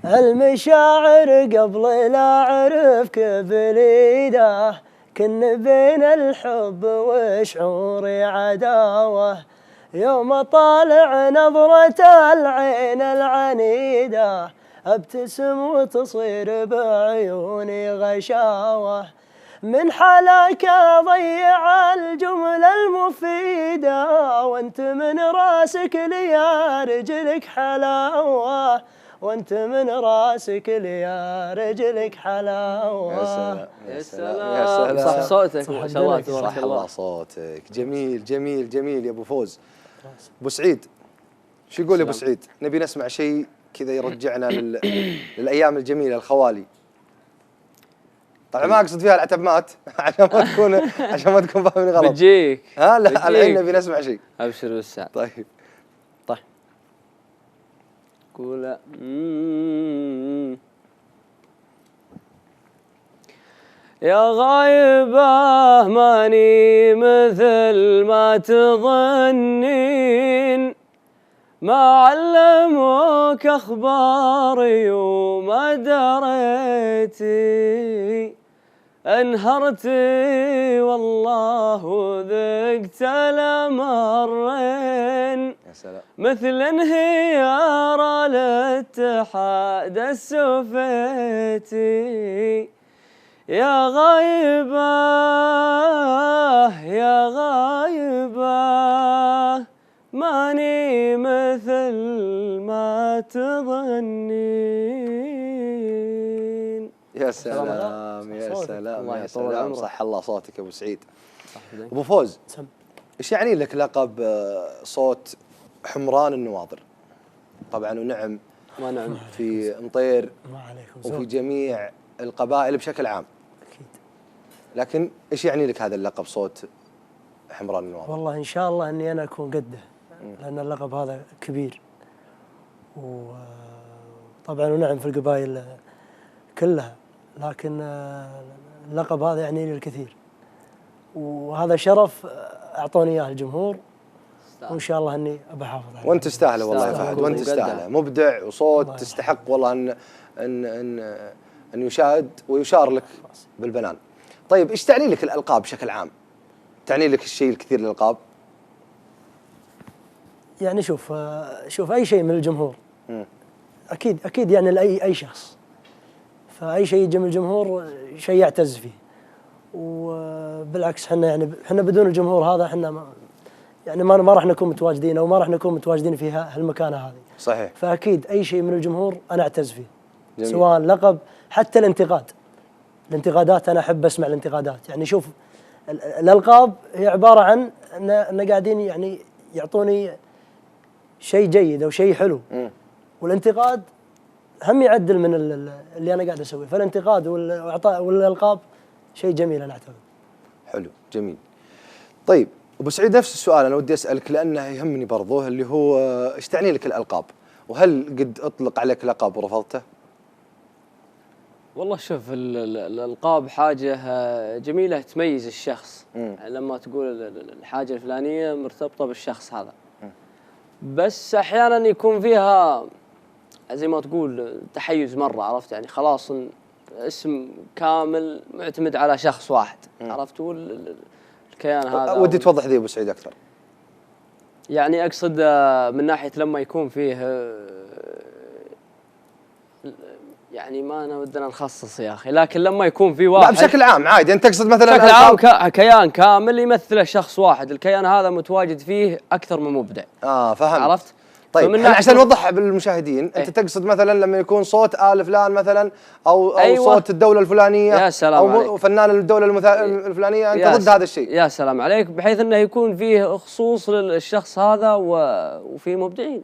المشاعر قبل لا أعرفك بليده، كن بين الحب وشعوري عداوة، يوم طالع نظرة العين العنيدة، ابتسم وتصير بعيوني غشاوة، من حلاك ضيع الجملة المفيدة، وانت من راسك ليا رجلك حلاوة، وانت من راسك ليا رجلك حلاوة. يا سلام يا سلام، صح صوتك ما شاء الله تبارك صح الله صوتك. جميل جميل جميل يا ابو فوز. ابو سعيد، شو يقول يا ابو سعيد؟ نبي نسمع شيء كذا يرجعنا للايام الجميله الخوالي. طبعا ما اقصد فيها العتبات عشان ما تكون فاهمني غلط. بتجيك لا الحين نبي نسمع شيء. ابشر بالسعد. طيب قول يا غايبة ماني مثل ما تظنين، ما علموك أخباري وما دريتي، انهرتي والله وذقت الأمرين، يا سلام، مثل انهيار الاتحاد السوفيتي، يا غايبة يا غايبة ماني مثل ما تظنين. يا سلام يا سلام يا سلام، صح الله صوتك يا ابو سعيد. ابو فوز، ايش يعني لك لقب صوت حمران النواظر؟ طبعا ونعم ونعم في مطير وفي جميع القبائل بشكل عام أكيد. لكن ايش يعني لك هذا اللقب صوت حمران النواظر؟ والله ان شاء الله اني انا اكون قده، لان اللقب هذا كبير، وطبعا ونعم في القبائل كلها، لكن اللقب هذا يعني لي الكثير، وهذا شرف اعطوني اياه الجمهور وان شاء الله اني بحافظ عليه. وانت تستاهله والله يا تستاهل. فهد، وانت مقدم. تستاهله، مبدع وصوت تستحق والله ان يشاهد ويشار لك بالبنان. طيب ايش تعني لك الالقاب بشكل عام؟ تعني لك الشيء الكثير للالقاب؟ يعني شوف اي شيء من الجمهور اكيد يعني لاي شخص، فاي شيء يجي من الجمهور شيء يعتز فيه. وبالعكس احنا بدون الجمهور هذا احنا ما راح نكون متواجدين، او ما راح نكون متواجدين في هالمكانه هذه. صحيح. فاكيد اي شيء من الجمهور انا اعتز فيه. جميل. سواء لقب، حتى الانتقادات انا احب اسمع الانتقادات. يعني شوف الالقاب هي عباره عن ان قاعدين يعني يعطوني شيء جيد او شيء حلو. والانتقاد هم يعدل من اللي انا قاعد اسويه، فالانتقاد واعطاء والالقاب شيء جميل انا اعتقد. حلو، جميل. طيب ابو سعيد، نفس السؤال انا ودي اسالك لانه يهمني برضه، اللي هو ايش تعني لك الالقاب؟ وهل قد اطلق عليك لقب ورفضته؟ والله شوف الألقاب حاجة جميلة تميز الشخص. لما تقول الحاجة الفلانية مرتبطة بالشخص هذا، بس أحيانا يكون فيها زي ما تقول تحيز مرة، عرفت؟ يعني خلاص اسم كامل معتمد على شخص واحد، عرفت؟ الكيان هذا ودي توضح ذي ابو سعيد اكثر. يعني أقصد من ناحية لما يكون فيه يعني ما أنا ودنا نخصص يا أخي، لكن لما يكون في واحد، لا بشكل عام عادي، أنت تقصد مثلا بشكل عام كيان كامل يمثله شخص واحد، الكيان هذا متواجد فيه أكثر من مبدع. فهمت. عرفت؟ طيب عشان نوضح بالمشاهدين، أنت تقصد مثلا لما يكون صوت آل فلان مثلا أو أيوة. صوت الدولة الفلانية، يا سلام عليك. أو فنان الدولة الفلانية، أنت ضد هذا الشيء. يا سلام عليك، بحيث أنه يكون فيه خصوص للشخص هذا وفيه مبدعين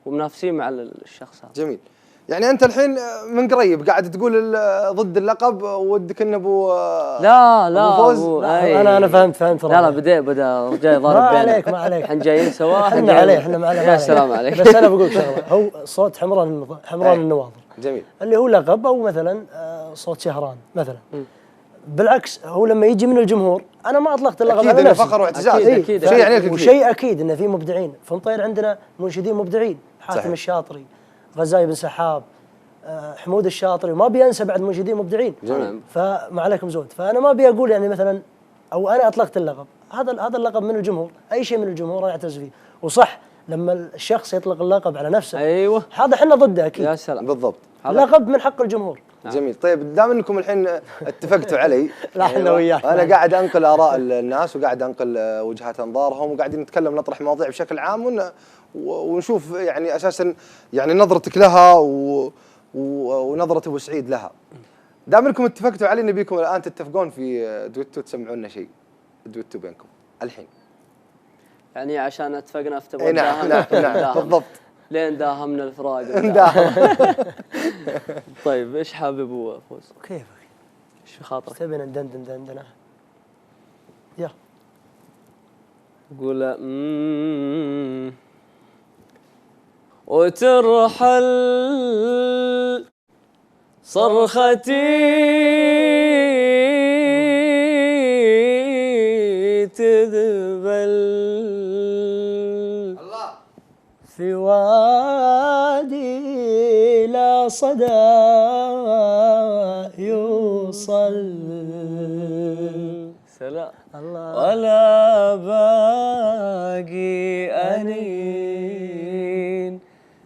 ومنافسين مع الشخص هذا. جميل. يعني أنت الحين من قريب قاعد تقول ضد اللقب ودك إن أبو لا أبو فوز. أنا فهمت. لا بدا رجاي ضارب بيننا. ما عليك. احنا جايين سوا. احنا معنا. يا سلام عليك. بس أنا بقول شغلة، هو صوت حمران النواظر. جميل. اللي هو لقب، أو مثلا صوت شهران مثلا. بالعكس هو لما يجي من الجمهور انا ما اطلقت اللقب على نفسي. فخر واعتزاز. أكيد. شيء يعني لك وشيء اكيد انه في مبدعين في مطير، عندنا منشدين مبدعين، حاتم الشاطري، غزاي بن سحاب، حمود الشاطري، وما ابي انسى بعد منشدين مبدعين. جميل. فما عليكم زود، فانا ما ابي اقول يعني مثلا او انا اطلقت اللقب، هذا اللقب من الجمهور، اي شيء من الجمهور انا اعتز فيه. وصح لما الشخص يطلق اللقب على نفسه، ايوه هذا احنا ضده اكيد. يا سلام. بالضبط. اللقب من حق الجمهور. جميل. طيب دام انكم الحين اتفقتوا علي، لا احنا وياك، انا قاعد انقل اراء الناس وقاعد انقل وجهات انظارهم، وقاعدين نتكلم نطرح مواضيع بشكل عام ونشوف يعني اساسا يعني نظرتك لها ونظرة ابو سعيد لها. دام انكم اتفقتوا علي، نبيكم الان تتفقون في دويتو، تسمعون لنا شيء دويتو بينكم الحين. يعني عشان اتفقنا افتبر. نعم بالضبط. لين داهمنا الفراق. طيب ايش حابب ابو فوز؟ كيفك؟ ايش في خاطرك؟ تبينا ندندن يلا. قول وترحل صرختي تذبل في وادي لا صدى يوصل سلام الله، ولا باقي أنين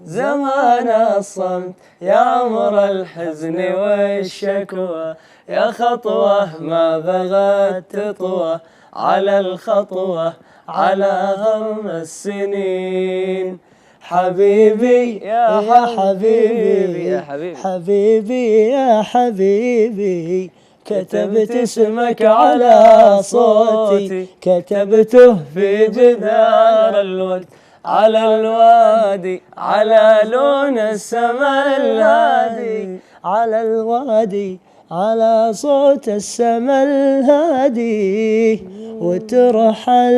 زمان الصمت يا عمر الحزن والشكوى، يا خطوة ما بغت تطوى على الخطوة على غرم السنين. حبيبي يا حبيبي يا حبيبي حبيبي يا حبيبي، كتبت اسمك على صوتي، كتبته في جدار الوقت على الوادي على لون السماء الهادي، على الوادي على صوت السماء الهادي. وترحل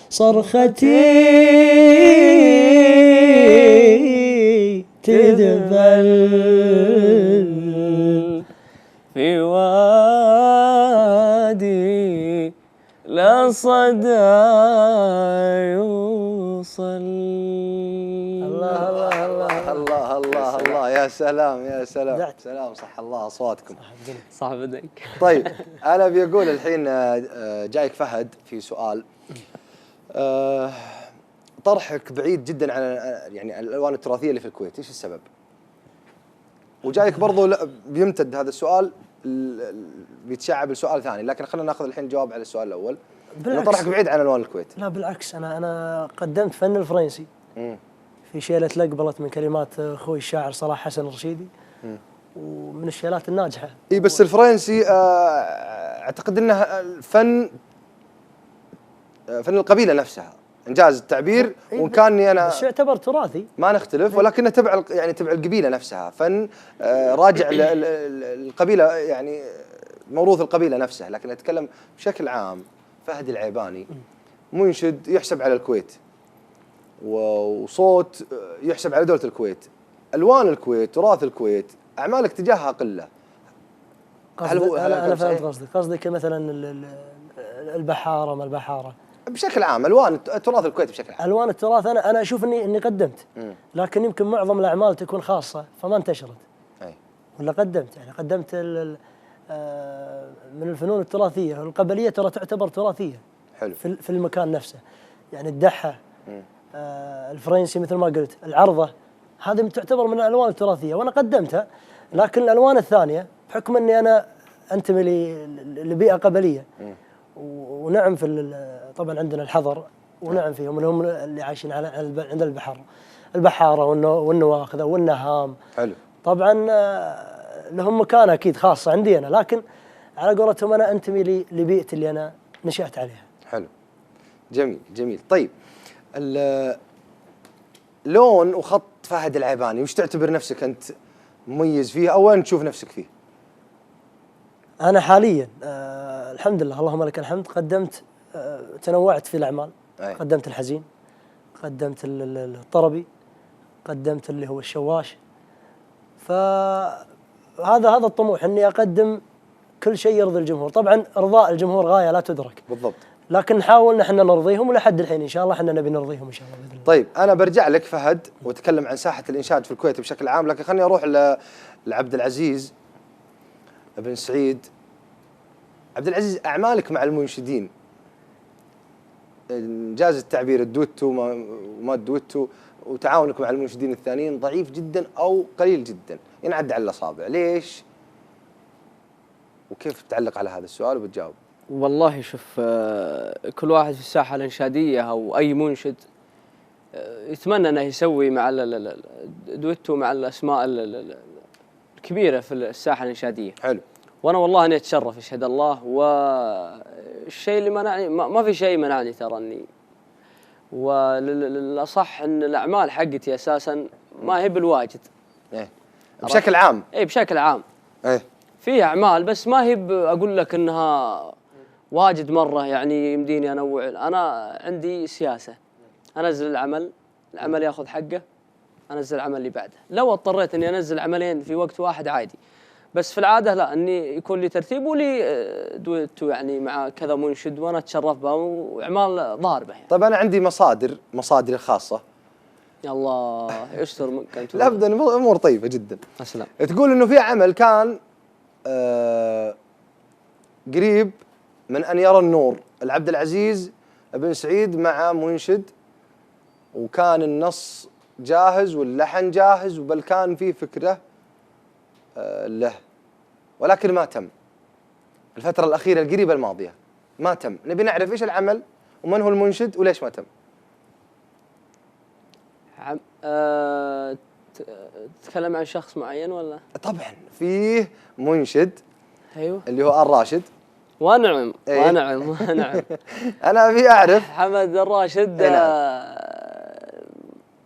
صرختي تذبل في وادي لا الصدى يوصل. الله الله الله الله الله الله، يا سلام يا سلام دعت. سلام، صح الله اصواتكم. صاحب بدنك. طيب انا بيقول الحين جايك فهد في سؤال. طرحك بعيد جدا عن يعني الالوان التراثيه اللي في الكويت، ايش السبب؟ وجايك برضو بيمتد هذا السؤال بيتشعب لسؤال ثاني، لكن خلينا ناخذ الحين جواب على السؤال الاول. بالعكس. طرحك بعيد عن الوان الكويت. لا بالعكس، انا قدمت فن الفرنسي في شيلة لقبلت من كلمات اخوي الشاعر صلاح حسن الرشيدي، ومن الشيلات الناجحه. اي بس الفرنسي اعتقد انه فن القبيله نفسها، انجاز التعبير. وان كاني انا بس يعتبر تراثي، ما نختلف، ولكنه تبع يعني تبع القبيله نفسها، فن راجع للقبيله، يعني موروث القبيله نفسها. لكن اتكلم بشكل عام، فهد العيباني منشد يحسب على الكويت، وصوت يحسب على دوله الكويت، الوان الكويت، تراث الكويت، اعمالك تجاهها قله. انا فهمت قصدك مثلا البحاره، ما البحاره بشكل عام، الوان تراث الكويت بشكل عام. الوان التراث انا اشوف اني قدمت، لكن يمكن معظم الاعمال تكون خاصه فما انتشرت. اي ولا قدمت، يعني قدمت من الفنون التراثيه، والقبليه ترى تعتبر تراثيه. حلو. في المكان نفسه، يعني الدحه، الفرنسي مثل ما قلت، العرضه، هذه تعتبر من الالوان التراثيه وانا قدمتها. لكن الالوان الثانيه بحكم اني انا انتمي لبيئه قبليه، ونعم في طبعا عندنا الحضر، ونعم فيهم اللي هم اللي عايشين عند البحاره والنواخذه والنهام. حلو. طبعا لهم مكانه اكيد خاصه عندي انا، لكن على قولتهم انا انتمي لبيئتي اللي انا نشأت عليها. حلو، جميل جميل. طيب لون وخط فهد العيباني، وش تعتبر نفسك انت مميز فيه، او وين تشوف نفسك فيه؟ انا حاليا الحمد لله اللهم لك الحمد، قدمت تنوعت في الاعمال. قدمت الحزين، قدمت الطربي، قدمت اللي هو الشواش. فهذا الطموح، اني اقدم كل شيء يرضي الجمهور. طبعا ارضاء الجمهور غايه لا تدرك بالضبط، لكن نحاول نحن نرضيهم، ولحد الحين ان شاء الله احنا نبي نرضيهم ان شاء الله باذن الله. طيب انا برجع لك فهد واتكلم عن ساحه الانشاد في الكويت بشكل عام، لكن خليني اروح لعبد العزيز بن سعيد. عبد العزيز، اعمالك مع المنشدين، انجاز التعبير، الدويتو وما الدويتو، وتعاونك مع المنشدين الثانيين ضعيف جدا او قليل جدا، ينعد على الاصابع، ليش؟ وكيف تعلق على هذا السؤال وبتجاوب؟ والله شوف، كل واحد في الساحة الإنشادية أو أي منشد يتمنى أنه يسوي مع دويتو مع الأسماء الكبيرة في الساحة الإنشادية. حلو. وأنا والله أني أتشرف يشهد الله، والشيء اللي منعني ما في شيء منعني ترى أني، والأصح أن الأعمال حقتي أساساً ما هي بالواجد. إيه. بشكل عام. إيه بشكل عام. إيه. في أعمال بس ما هي أقول لك أنها واجد مرة يعني يمديني أنوع. أنا عندي سياسة، أنزل العمل ياخذ حقه، أنزل العمل اللي بعده. لو اضطريت أني أنزل عملين في وقت واحد عادي، بس في العادة لا، أني يكون لي ترتيب ولي دويتو يعني مع كذا منشد، وأنا أتشرف بها وأعمال ضاربة يعني. طيب أنا عندي مصادر خاصة. يا الله يستر منك أنت. لا أبدا، أمور طيبة جدا. أسلم. تقول إنه في عمل كان قريب من أن يرى النور، العبد العزيز بن سعيد مع منشد، وكان النص جاهز واللحن جاهز، بل كان في فكرة له، ولكن ما تم. الفترة الأخيرة القريبة الماضية ما تم. نبي نعرف إيش العمل ومن هو المنشد وليش ما تم. تتكلم عن شخص معين ولا؟ طبعا فيه منشد. ايوه. اللي هو الراشد. ونعم. أيه. ونعم. انا ابي اعرف. حمد الراشد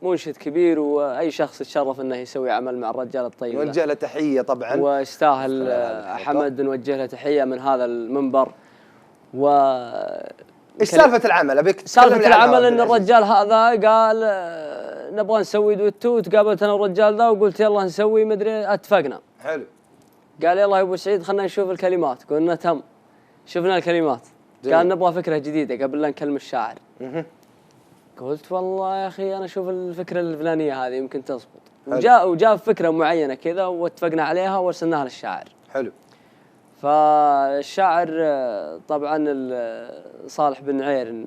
منشد كبير، واي شخص يتشرف انه يسوي عمل مع الرجال الطيب. نوجه له تحيه طبعا، ويستاهل حمد نوجه له تحيه من هذا المنبر. ايش سالفه العمل؟ ابيك سالفه العمل ان الرجال هذا قال نبغى نسوي دويتو، تقابلت انا والرجال ذا وقلت يلا نسوي مدري، اتفقنا. حلو. قال يلا يا ابو سعيد خلينا نشوف الكلمات، قلنا تم، شفنا الكلمات. قال نبغى فكرة جديدة قبل لا نكلم الشاعر. قلت والله يا أخي أنا أشوف الفكرة الفلانية هذه يمكن تزبط. وجاب فكرة معينة كذا واتفقنا عليها وارسلناها للشاعر. حلو. فالشاعر طبعا صالح بن عير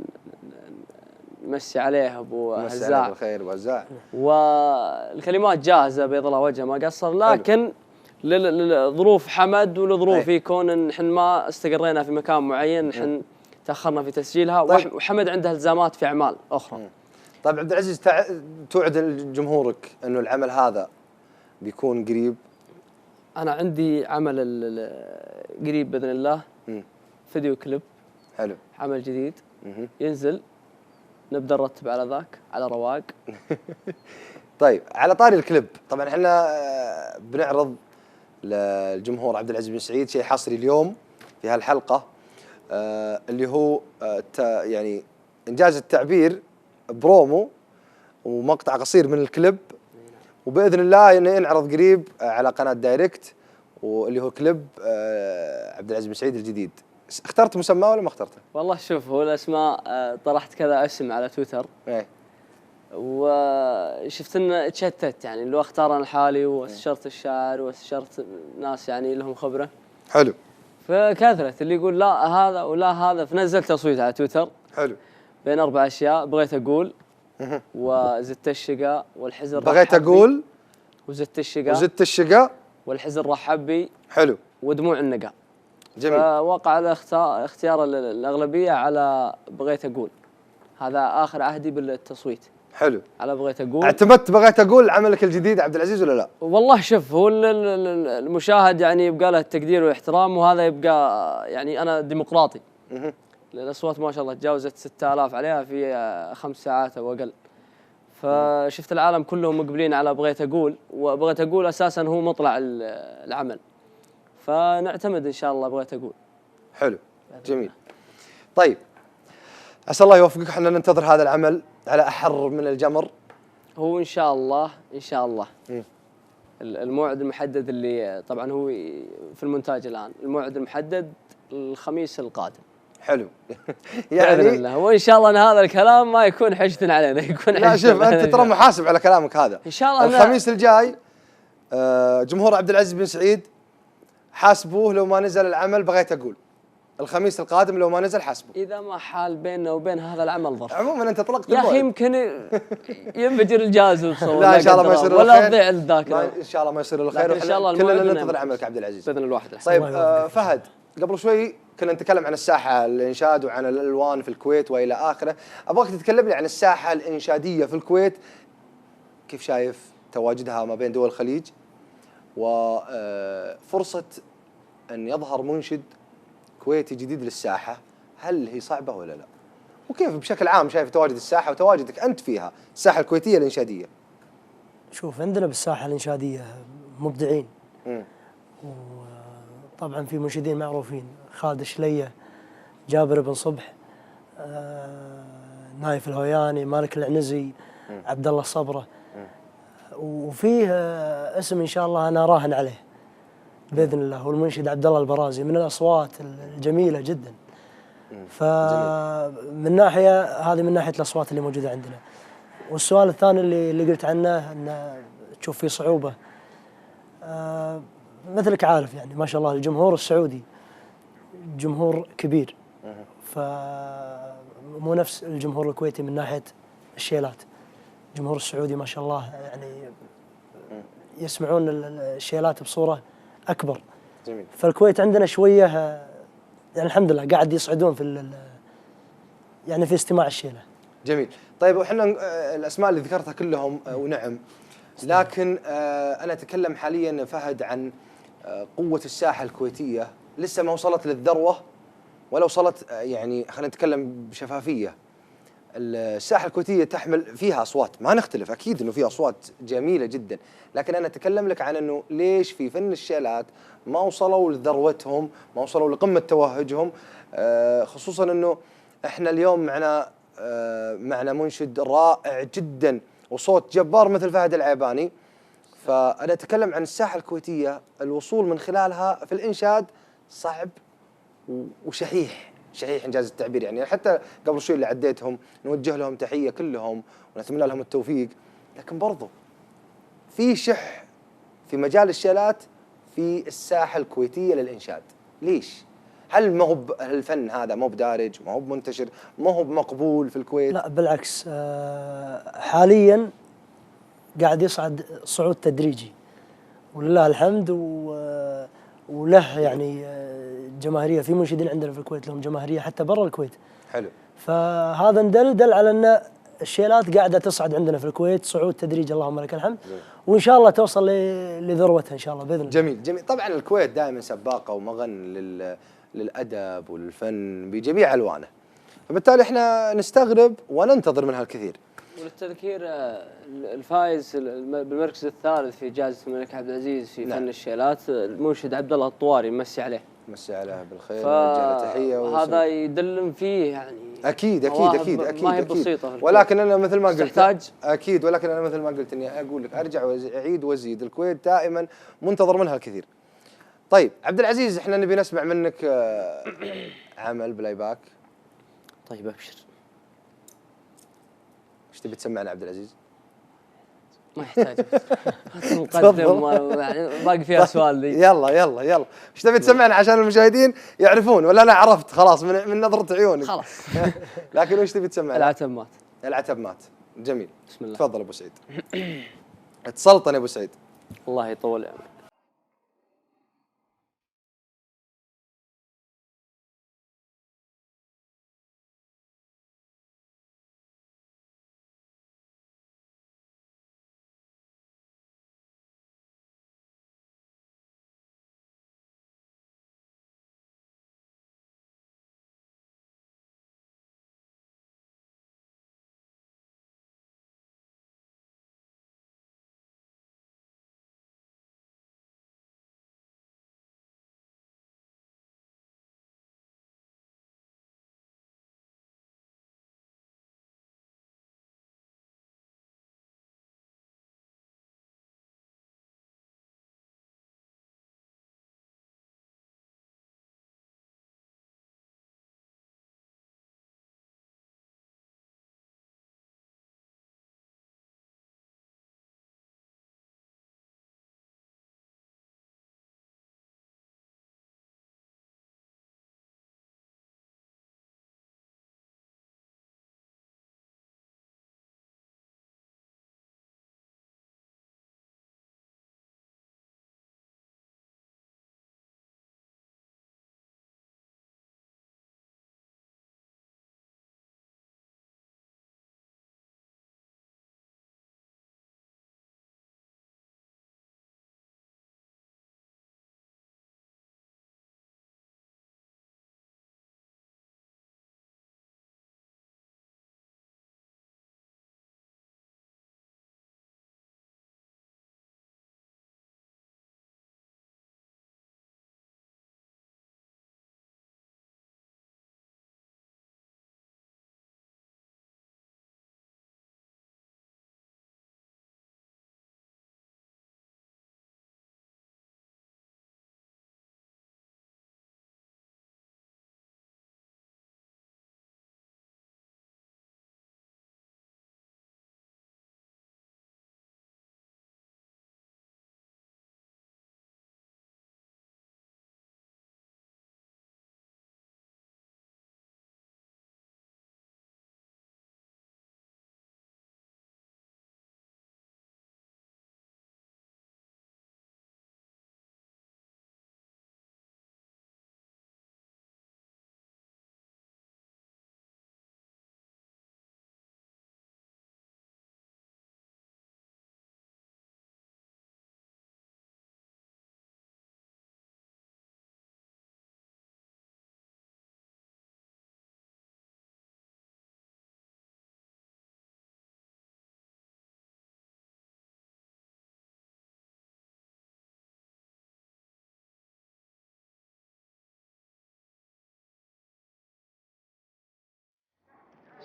نمسي عليه ابو هزاع بالخير ابو هزاع، والكلمات جاهزه بيض الله وجهه ما قصر، لكن لظروف حمد ولظروفي كون ان نحن ما استقرينا في مكان معين، نحن تاخرنا في تسجيلها. طيب. وحمد عنده التزامات في اعمال اخرى. طيب عبد العزيز، توعد جمهورك انه العمل هذا بيكون قريب؟ انا عندي عمل قريب باذن الله، فيديو كليب. حلو. عمل جديد ينزل، نبدا نرتب على ذاك على رواق. طيب على طاري الكليب، طبعا احنا بنعرض للجمهور عبد العزيز بن سعيد شيء حصري اليوم في هالحلقه، اللي هو يعني انجاز التعبير برومو ومقطع قصير من الكليب، وباذن الله انه ينعرض قريب على قناه دايركت، واللي هو كليب عبد العزيز بن سعيد الجديد. اخترت مسمى ولا ما اخترته؟ والله شوف، هو الاسماء طرحت كذا اسم على تويتر. ايه. وشفت انه تشتت، يعني لو اختار انا لحالي واستشرت الشاعر واستشرت ناس يعني لهم خبره. حلو. فكثرت اللي يقول لا هذا ولا هذا، فنزلت تصويت على تويتر. حلو. بين 4 أشياء بغيت اقول وزدت الشقا والحزن بغيت اقول وزدت الشقا والحزن رحب بي. حلو. ودموع النقا. جميل. فوقع اختيار الأغلبية على بغيت أقول. هذا آخر عهدي بالتصويت. حلو. على بغيت أقول. اعتمدت بغيت أقول عملك الجديد عبد العزيز ولا لا؟ والله شوف، هو المشاهد يعني يبقى له التقدير والاحترام، وهذا يبقى يعني أنا ديمقراطي. الأصوات ما شاء الله تجاوزت 6000 عليها في 5 ساعات أو أقل. فشفت العالم كلهم مقبلين على بغيت أقول، وبغيت أقول أساساً هو مطلع العمل. فنعتمد إن شاء الله بغيت أقول. حلو. جميل. طيب عسى الله يوفقك، احنا ننتظر هذا العمل على أحر من الجمر. هو إن شاء الله إن شاء الله. الموعد المحدد اللي طبعاً هو في المونتاج الآن، الموعد المحدد الخميس القادم. حلو. يعني وإن شاء الله أن هذا الكلام ما يكون حجة علينا، يكون حجة. لا شوف، أنت ترى محاسب على كلامك هذا. إن شاء الله الخميس الجاي جمهور عبد العزيز بن سعيد حاسبوه لو ما نزل العمل بغيت أقول. الخميس القادم لو ما نزل حاسبه. إذا ما حال بيننا وبين هذا العمل ظرف. عموما أنت طلقت يا أخي يمكن ينفجر الجهاز وتصور. لا إن شاء الله ما يصير ولا تضيع الذاكرة. إن شاء الله ما يصير الخير، إن شاء الله كلنا ننتظر عملك عبد العزيز بإذن الواحد. طيب فهد، قبل شوي كنا نتكلم عن الساحة الإنشاد وعن الألوان في الكويت وإلى آخره، أبغاك تتكلم لي عن الساحة الإنشادية في الكويت، كيف شايف تواجدها ما بين دول الخليج، وفرصة أن يظهر منشد كويتي جديد للساحة، هل هي صعبة ولا لا؟ وكيف بشكل عام شايف تواجد الساحة وتواجدك أنت فيها، الساحة الكويتية الإنشادية؟ شوف، عندنا بالساحة الإنشادية مبدعين. وطبعا في منشدين معروفين، خالد الشلية، جابر بن صبح، نايف الهوياني، مالك العنزي، عبد الله الصبرة. وفيه اسم إن شاء الله أنا راهن عليه بإذن الله، هو المنشد عبد الله البرازي، من الأصوات الجميلة جدا. فمن ناحية هذه، من ناحية الأصوات اللي موجودة عندنا. والسؤال الثاني اللي قلت عنه، أن تشوف فيه صعوبة. مثلك عارف يعني ما شاء الله الجمهور السعودي جمهور كبير، فمو نفس الجمهور الكويتي من ناحية الشيلات. الجمهور السعودي ما شاء الله يعني يسمعون الشيلات بصورة أكبر. جميل. فالكويت عندنا شوية يعني الحمد لله قاعد يصعدون يعني في استماع الشيلة. جميل. طيب وحنا الأسماء اللي ذكرتها كلهم ونعم، لكن أنا أتكلم حاليا فهد عن قوة الساحة الكويتية، لسه ما وصلت للذروة ولا وصلت، يعني خلينا نتكلم بشفافية. الساحة الكويتية تحمل فيها أصوات، ما نختلف أكيد إنه فيها أصوات جميلة جداً، لكن أنا أتكلم لك عن إنه ليش في فن الشيلات ما وصلوا لذروتهم، ما وصلوا لقمة توهجهم، خصوصاً إنه إحنا اليوم معنا منشد رائع جداً وصوت جبار مثل فهد العيباني. فأنا أتكلم عن الساحة الكويتية، الوصول من خلالها في الإنشاد صعب وشحيح شحيح انجاز التعبير، يعني حتى قبل شوي اللي عديتهم نوجه لهم تحيه كلهم ونتمنى لهم التوفيق، لكن برضو في شح في مجال الشيلات في الساحه الكويتيه للانشاد. ليش؟ هل ما هو الفن هذا ما هو بدارج، ما هو منتشر، ما هو مقبول في الكويت؟ لا بالعكس، حاليا قاعد يصعد صعود تدريجي ولله الحمد، وله يعني جماهيريه. في منشدين عندنا في الكويت لهم جماهيريه حتى برا الكويت. حلو. فهذا دل على ان الشيلات قاعده تصعد عندنا في الكويت صعود تدريجي اللهم لك الحمد، وان شاء الله توصل لذروتها ان شاء الله باذن الله. جميل جميل. طبعا الكويت دائما سباقه ومغن للادب والفن بجميع الوانه، فبالتالي احنا نستغرب وننتظر منها الكثير. وللتذكير الفائز بالمركز الثالث في جائزة الملك عبد العزيز في فن الشيلات المنشد عبد الله الطواري، مسي عليه. مسي عليه بالخير ونوجه له تحيه. وهذا يدل فيه يعني اكيد ما هي بسيطة، ولكن انا مثل ما قلت تحتاج اكيد، ولكن انا مثل ما قلت اني اقول لك ارجع واعيد وازيد، الكويت دائما منتظر منها الكثير. طيب عبد العزيز، احنا نبي نسمع منك عمل بلاي باك. طيب ابشر. ايش تبي تسمعنا عبد العزيز؟ ما يحتاج نقدم يعني باقي فيها سؤال ذي. يلا ايش تبي تسمعنا عشان المشاهدين يعرفون، ولا انا عرفت خلاص من نظرة عيونك؟ خلاص. لكن وش تبي تسمعنا؟ العتمات. العتمات. جميل. بسم الله. تفضل ابو سعيد. تسلطن يا ابو سعيد. الله يطول عمرك.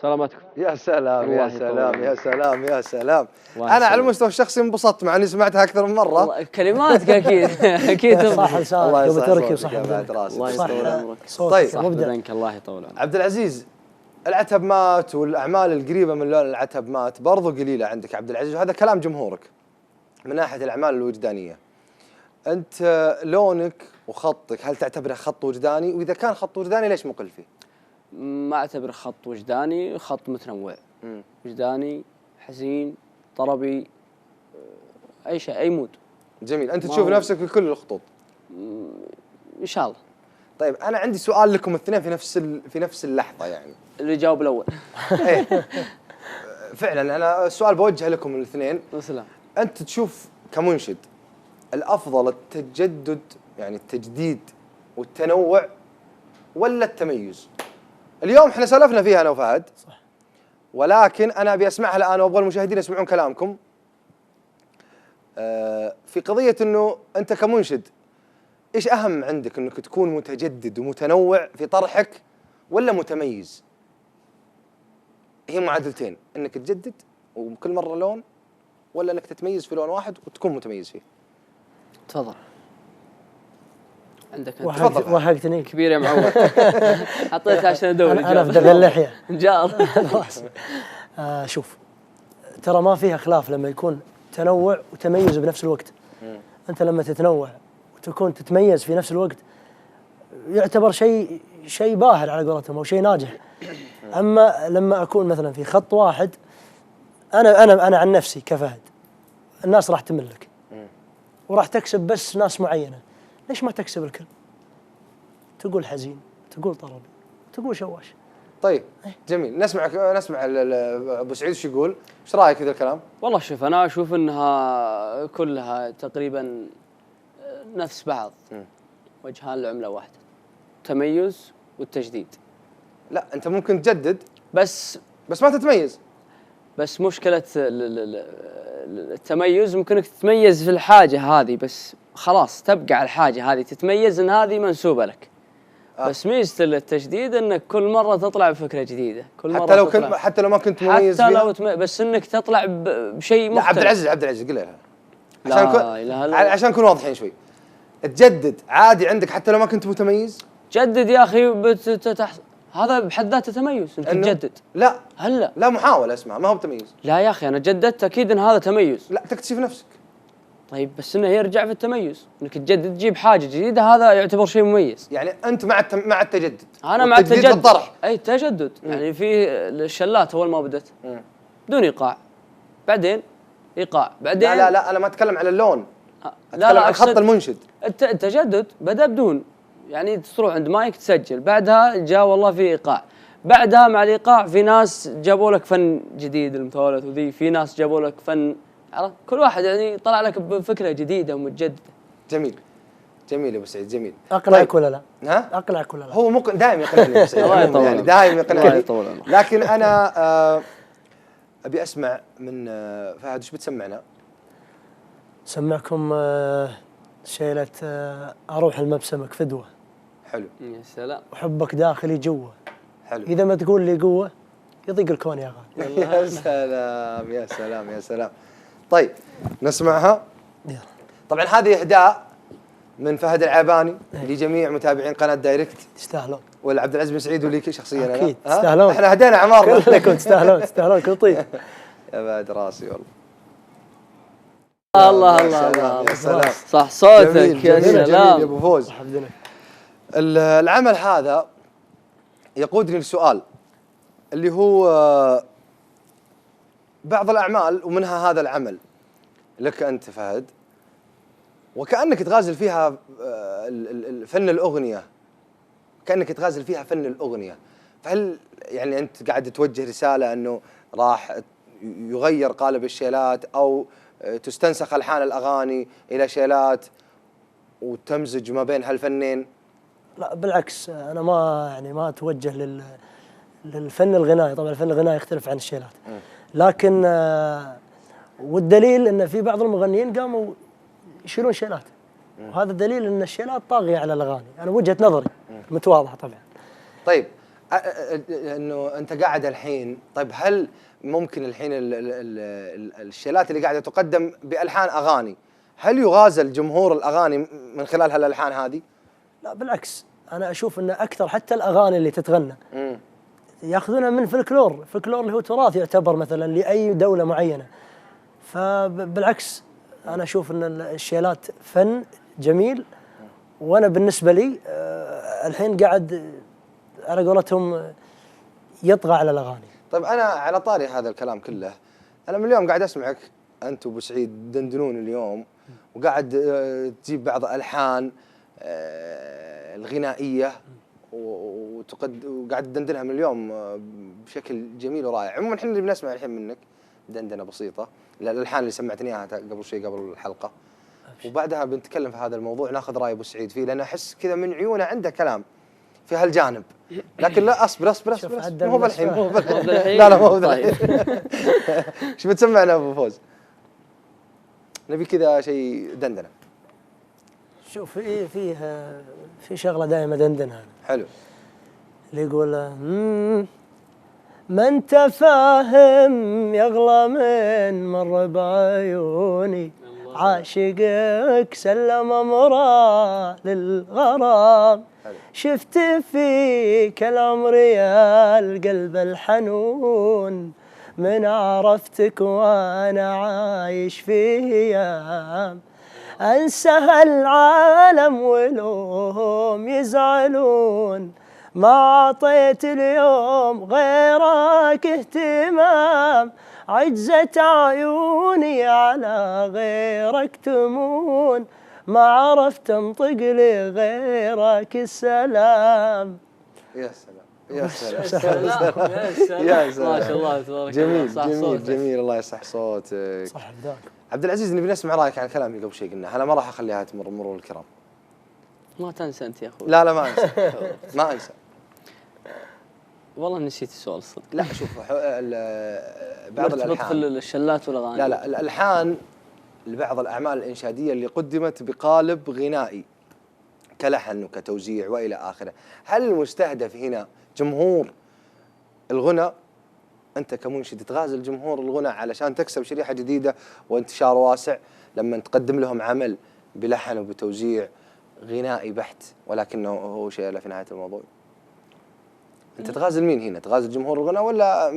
سلامتكم. يا سلام يا الله سلام يطول. يا سلام يا سلام. الله انا على يسلمك. المستوى الشخصي انبسطت مع اني سمعتها اكثر من مره. والله كلماتك اكيد اكيد صح تفضل. لسانك الله ابو يصلح تركي صوتك وصح يا بعد بدنك. راسك. الله صح يطول عمرك. صوتك طيب. مبدع. بدنك الله يطول عمرك. عبد العزيز، العتبمات والاعمال القريبه من لون العتبمات برضو قليله عندك عبد العزيز، وهذا كلام جمهورك من ناحيه الاعمال الوجدانيه. انت لونك وخطك هل تعتبره خط وجداني؟ واذا كان خط وجداني ليش مقل فيه؟ ما اعتبر خط وجداني، خط متنوع. وجداني، حزين، طربي، اي شيء، اي مود. جميل. انت ما تشوف هو- نفسك في كل الخطوط. ان شاء الله. طيب انا عندي سؤال لكم الاثنين في نفس اللحظه يعني. اللي يجاوب الاول. ايه فعلا انا السؤال بوجهه لكم الاثنين. سلام. انت تشوف كمنشد الافضل التجدد يعني التجديد والتنوع ولا التميز؟ اليوم احنا سولفنا فيها انا وفهد. صح. ولكن انا ابي اسمعها الان وابغى المشاهدين يسمعون كلامكم. في قضيه انه انت كمنشد ايش اهم عندك، انك تكون متجدد ومتنوع في طرحك ولا متميز؟ هي معادلتين، انك تجدد وكل مره لون ولا انك تتميز في لون واحد وتكون متميز فيه. تفضل. عندك انت. تفضل. وهقتني كبير يا معود. حطيتها عشان ادور. انا في دبل اللحيه. ان شاء الله. خلاص. شوف، ترى ما فيها خلاف لما يكون تنوع وتميز بنفس الوقت. انت لما تتنوع وتكون تتميز في نفس الوقت يعتبر شيء باهر على قولتهم او شيء ناجح. اما لما اكون مثلا في خط واحد، انا عن نفسي كفهد، الناس راح تملك وراح تكسب بس ناس معينه. ليش ما تكسب الكل؟ تقول حزين، تقول طربي، تقول شواش. طيب جميل. نسمع ابو سعيد ايش يقول؟ ايش رايك في ذا الكلام؟ والله شوف، انا اشوف انها كلها تقريبا نفس بعض. وجهان لعمله واحده. التميز والتجديد. لا انت ممكن تجدد بس ما تتميز. بس مشكله التميز ممكنك تتميز في الحاجه هذه، بس خلاص تبقى على الحاجه هذه تتميز ان هذه منسوبه لك. بس ميزه التجديد انك كل مره تطلع بفكره جديده، كل مره حتى لو ما كنت مميز حتى فيها. لو بس انك تطلع بشيء لا مختلف. عبد العزيز قل لها عشان نكون واضحين شوي. تجدد عادي عندك حتى لو ما كنت متميز. جدد يا اخي، هذا بحد ذاته تميز انك تجدد. لا هلا لا محاولة، اسمع ما هو بتميز. لا يا اخي انا جددت اكيد ان هذا تميز. لا تكتشف نفسك. طيب بس انه يرجع في التميز، انك تجدد تجيب حاجه جديده، هذا يعتبر شيء مميز. يعني انت مع التجدد. انا مع التجدد الطرح. اي تجدد. يعني في الشلات اول ما بدت بدون ايقاع، بعدين ايقاع، بعدين لا انا ما اتكلم على اللون. لا عن خط المنشد. التجدد بدا بدون، يعني تروح عند مايك تسجل، بعدها جاء والله في ايقاع، بعدها مع الايقاع في ناس جابوا لك فن جديد المتوالث، وذي في ناس جابوا لك فن، عرفت؟ كل واحد يعني طلع لك بفكره جديده ومتجدده. جميل يا ابو سعيد، جميل. اقنعك ولا لا؟ ها؟ اقنعك ولا لا؟ هو ممكن دائما يقنعني ابو سعيد. الله يطول يعني عمرك. دائما يقنعني. الله يطول عمرك. لكن انا ابي اسمع من فهد. ايش بتسمعنا؟ سمعكم شيلة اروح المبسمك فدوه. حلو. يا سلام. وحبك داخلي جوا. حلو. اذا ما تقول لي قوه يضيق الكون يا غالي. يا سلام يا سلام يا سلام. طيب نسمعها. طبعا هذه اهداء من فهد العيباني لجميع متابعين قناه دايركت. تستاهلون. ولا عبد العزيز بن سعيد وليك شخصيا. اكيد تستاهلون. احنا هدينا اعمارنا. كلكم تستاهلون كل طيب. يا بعد راسي والله. الله يا الله الله. سلام. صح صوتك. جميل يا جميل سلام. يا ابو فوز. حفظنك. العمل هذا يقودني لسؤال اللي هو بعض الأعمال ومنها هذا العمل لك أنت فهد، وكأنك تغازل فيها فن الأغنية، كأنك تغازل فيها فن الأغنية. فهل يعني أنت قاعد توجه رسالة أنه راح يغير قالب الشيلات أو تستنسخ ألحان الأغاني إلى شيلات وتمزج ما بين هالفنين؟ لا بالعكس، انا ما اتوجه للفن الغنائي. طبعا الفن الغنائي يختلف عن الشيلات، لكن والدليل ان في بعض المغنيين قاموا يشيلون شيلات، وهذا دليل ان الشيلات طاغيه على الاغاني. انا وجهه نظري متواضعه طبعا. طيب انه انت قاعد الحين، طيب هل ممكن الحين الشيلات اللي قاعده تقدم بالحان اغاني، هل يغازل جمهور الاغاني من خلال هالالحان هذه؟ لا بالعكس، انا اشوف ان اكثر حتى الاغاني اللي تتغنى ياخذونها من فلكلور اللي هو تراث يعتبر مثلا لاي دوله معينه. فبالعكس انا اشوف ان الشيلات فن جميل، وانا بالنسبه لي الحين قاعد على قولتهم يطغى على الاغاني. طيب انا على طاري هذا الكلام كله، انا من اليوم قاعد اسمعك انت وابو سعيد دندنون اليوم، وقاعد تجيب بعض الالحان الغنائيه وقاعد تدندنها من اليوم بشكل جميل ورائع. عموما احنا اللي بنسمع الحين منك دندنه بسيطه الالحان اللي سمعتني اياها قبل شوي قبل الحلقه، وبعدها بنتكلم في هذا الموضوع، ناخذ راي ابو سعيد فيه، لان احس كذا من عيونه عنده كلام في هالجانب. لكن لا اصبر مو بالحين لا مو بالحين. ايش بتسمعنا ابو فوز؟ نبي كذا شيء دندنه. شوف في شغله دائما دندنها. حلو. اللي يقول ما انت فاهم يغلى من مر بعيوني، عاشقك سلم امره للغرام، شفت فيك العمر يا القلب الحنون، من عرفتك وانا عايش في ايام، انسى هالعالم ولهم يزعلون، ما عطيت اليوم غيرك اهتمام، عجزت عيوني على غيرك تمون، ما عرفت انطق لي غيرك السلام. يا سلام يا سلام يا سلام ما شاء الله تبارك جميل جميل جميل. الله يصح صوتك. صح بداك عبد العزيز، نبي نسمع رايك عن الكلام اللي قبل شوي قلنا. انا ما راح اخليها تمر مرور الكرام. ما تنسى انت يا اخوي. لا ما انسى ما انسى. والله نسيت السؤال الصدق. لا شوف بعض الالحان في الشلات والاغاني. لا الالحان لبعض الاعمال الانشاديه اللي قدمت بقالب غنائي كلحن وكتوزيع والى اخره، هل المستهدف هنا جمهور الغنى؟ انت كمنشد تغازل جمهور الغنى علشان تكسب شريحه جديده وانتشار واسع لما تقدم لهم عمل بلحن وبتوزيع غنائي بحت، ولكنه هو شيء في نهايه الموضوع؟ انت تغازل مين هنا؟ تغازل جمهور الغنى ولا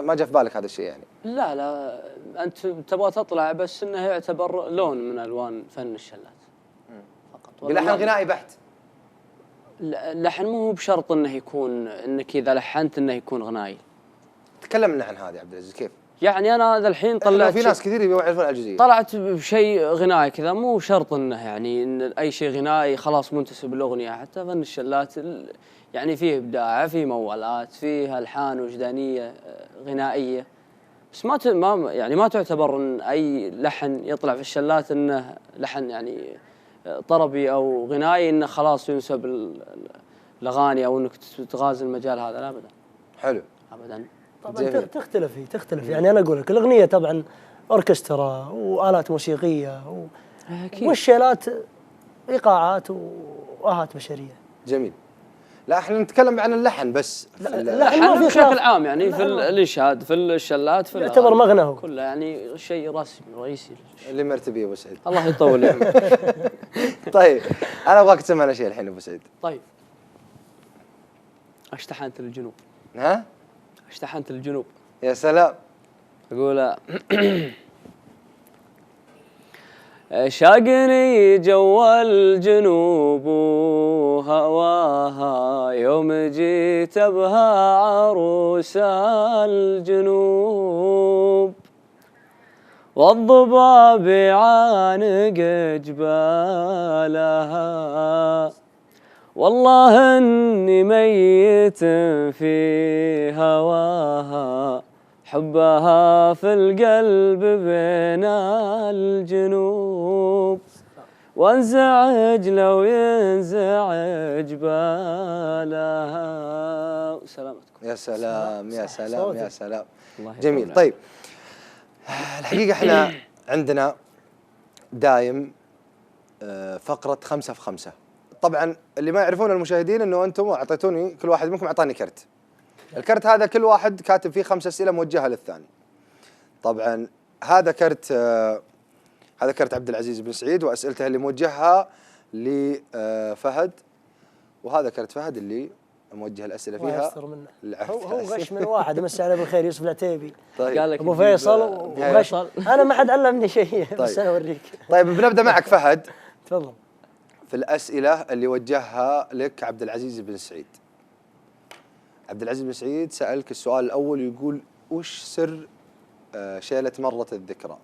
ما جاء في بالك هذا الشيء يعني؟ لا انت تبغى تطلع بس انه يعتبر لون من الوان فن الشلات فقط. بلحن غنائي بحت. اللحن مو بشرط انه يكون انك اذا لحنت انه يكون غنائي. تكلم لنا عن هذا يا عبد العزيز كيف؟ يعني انا ذا الحين طلعت في ناس كثير يبغوا يعرفون الجزئيه. طلعت بشيء غنائي كذا، مو شرط انه يعني ان اي شيء غنائي خلاص منتسب للاغنيه، حتى فن الشلات يعني فيه ابداع، فيه موالات، فيه الحان وجدانيه غنائيه، بس ما تعتبر ان اي لحن يطلع في الشلات انه لحن يعني طربي او غنائي انه خلاص ينسب الاغاني او انك تغازل المجال هذا. لا ابدا. حلو. ابدا. طبعا تختلف يعني انا اقول لك الاغنيه طبعا اوركسترا والات موسيقيه والشيلات ايقاعات والات بشريه. جميل. لا احنا نتكلم عن اللحن بس. اللحن بشكل عام يعني في الانشاد في الشلات في يعتبر مغنى هو كله يعني شيء رسمي رئيسي اللي مرتبي ابو سعيد. الله يطول عمرك. طيب انا ابغاك تسمعنا شيء الحين ابو سعيد. طيب اشتحنت للجنوب. ها؟ اشتحنت للجنوب. يا سلام. اقول شاقني جو الجنوب وهواها، يوم جيت بها عروس الجنوب، والضباب عانق جبالها، والله اني ميت في هواها، حبها في القلب بين الجنوب، وانزعج لو ينزعج بالها. سلامتكم. يا سلام يا سلام يا سلام. جميل. طيب الحقيقة احنا عندنا دايم فقرة 5 في 5. طبعا اللي ما يعرفون المشاهدين انه انتم اعطيتوني كل واحد منكم اعطاني كرت الكرت هذا كل واحد كاتب فيه 5 أسئلة موجهة للثاني. طبعا هذا كرت عبد العزيز بن سعيد وأسئلته اللي موجهها لفهد، وهذا كرت فهد اللي موجه الأسئلة فيها. هو غش من واحد، مسي عليه بالخير، يوسف العتيبي. طيب. قال لك ابو فيصل وغش. انا ما حد علمني شيء. بس انا اوريك. طيب بنبدا معك فهد. تفضل. في الأسئلة اللي وجهها لك عبد العزيز بن سعيد. عبد العزيز بن سعيد سألك السؤال الأول، يقول وش سر شيلة مرة الذكرى؟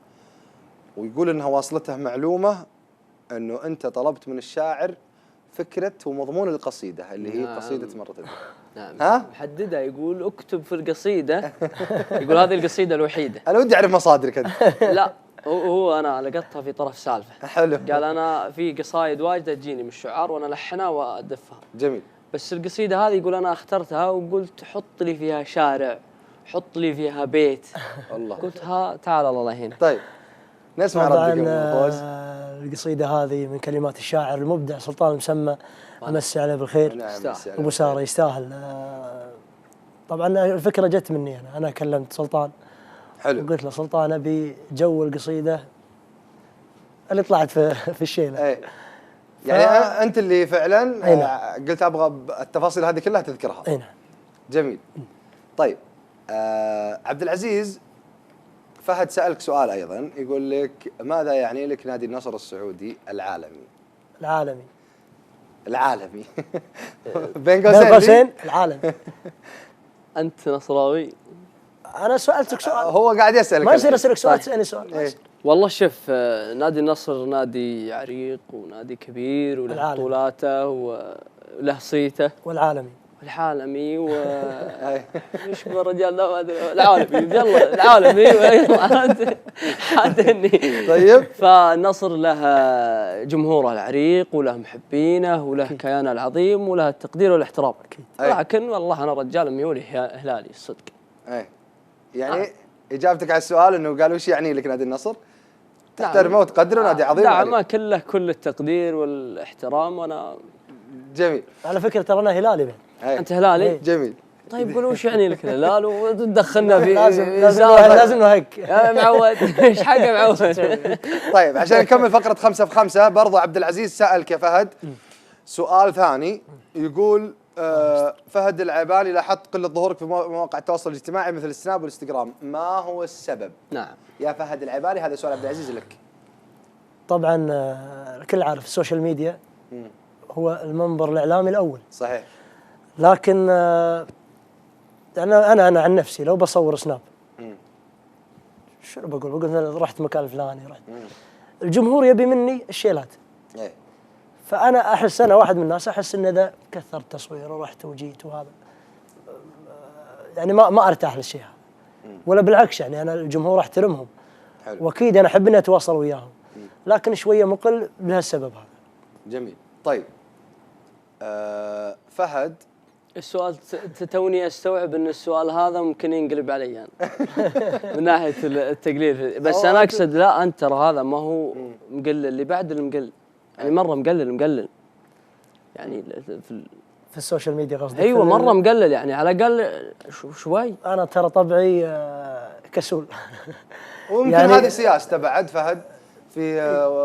ويقول انها واصلته معلومة انه انت طلبت من الشاعر فكرة ومضمون القصيدة اللي هي قصيدة مرة الذكرى. نعم. ها؟ محددة، يقول اكتب في القصيدة. يقول هذه القصيدة الوحيدة. انا ودي اعرف مصادرك انت. لا هو انا لقطها في طرف سالفة. حلو. قال انا في قصايد واجدة تجيني من الشعراء وانا الحنها وادفها. جميل. بس القصيدة هذه يقول انا اخترتها وقلت حط لي فيها شارع، حط لي فيها بيت. الله. قلت ها تعال الله هنا. طيب نسمع ردك يا أبو فوز. القصيدة هذه من كلمات الشاعر المبدع سلطان المسمى، أمسي عليه بالخير. نعم. أبو سارة يستاهل. طبعا الفكرة جت مني أنا كلمت سلطان. حلو. وقلت له سلطان أبي جو القصيدة اللي طلعت في الشيلة. ايه. يعني أنت اللي فعلا قلت أبغى التفاصيل هذه كلها تذكرها. اي نعم. جميل. طيب عبد العزيز، فهد سألك سؤال أيضا، يقول لك ماذا يعني لك نادي النصر السعودي العالمي؟ العالمي. بين قوسين العالمي. أنت نصراوي؟ أنا سألتك سؤال. هو قاعد يسألك. ما يصير أسألك سؤال تسألني سؤال. إيه. والله شوف، نادي النصر نادي عريق ونادي كبير وله بطولاته وله صيته. والعالمي ايش الرجال ذا العالمي يلا العالمي يلا حاتني. طيب. فالنصر له جمهوره العريق وله محبينه وله كيانه العظيم وله التقدير والاحترام. لكن والله انا رجال ميولي هلالي الصدق. يعني اجابتك على السؤال انه قال وش يعني لك نادي النصر؟ تحترمه وتقدره، نادي عظيم. نعم كله كل التقدير والاحترام. وانا جميل. على فكره ترى انا هلالي بعد. انت هلالي؟ جميل. طيب قول وش يعني لك الهلال وتدخلنا في لازم نهك يا معود. ايش حقه معود؟ طيب عشان نكمل فقره 5 في 5 برضو عبد العزيز سألك يا فهد سؤال ثاني، يقول فهد العيباني لاحظت قله ظهورك في مواقع التواصل الاجتماعي مثل السناب والانستغرام، ما هو السبب؟ نعم يا فهد العيباني، هذا سؤال عبد العزيز لك. طبعا الكل عارف السوشيال ميديا هو المنبر الاعلامي الاول. صحيح. لكن انا عن نفسي لو بصور سناب شنو بقول رحت مكان الفلاني رحت. الجمهور يبي مني الشيلات. فانا احس انا واحد من الناس احس ان اذا كثرت تصوير ورحت وجيت وهذا يعني ما ارتاح للشيء هذا. ولا بالعكس يعني انا الجمهور احترمهم. حلو. واكيد انا احب اني اتواصل وياهم. لكن شويه مقل لهالسبب هذا. جميل. طيب فهد السؤال توني استوعب ان السؤال هذا ممكن ينقلب علي يعني. من ناحيه التقليل، بس انا اقصد لا انت ترى هذا ما هو مقلل، اللي بعد المقلل يعني مره مقلل يعني في السوشيال ميديا قصدك؟ ايوه مره مقلل يعني على الاقل شوي. انا ترى طبعي كسول. ويمكن يعني هذه سياسته بعد فهد في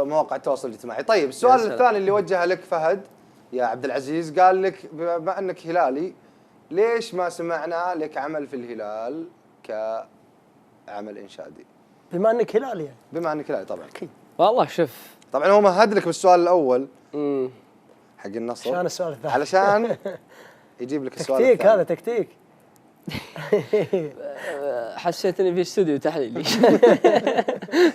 مواقع التواصل الاجتماعي. طيب السؤال الثاني اللي وجهه لك فهد يا عبد العزيز، قال لك بما انك هلالي ليش ما سمعنا لك عمل في الهلال كعمل انشادي؟ بما انك هلالي يعني. بما انك هلالي طبعا. اكيد. والله شوف طبعا هو مهد لك بالسؤال الاول حق النصر عشان السؤال الثاني علشان يجيب لك السؤال الثاني. تكتيك هذا تكتيك. حسيت اني في استوديو تحليلي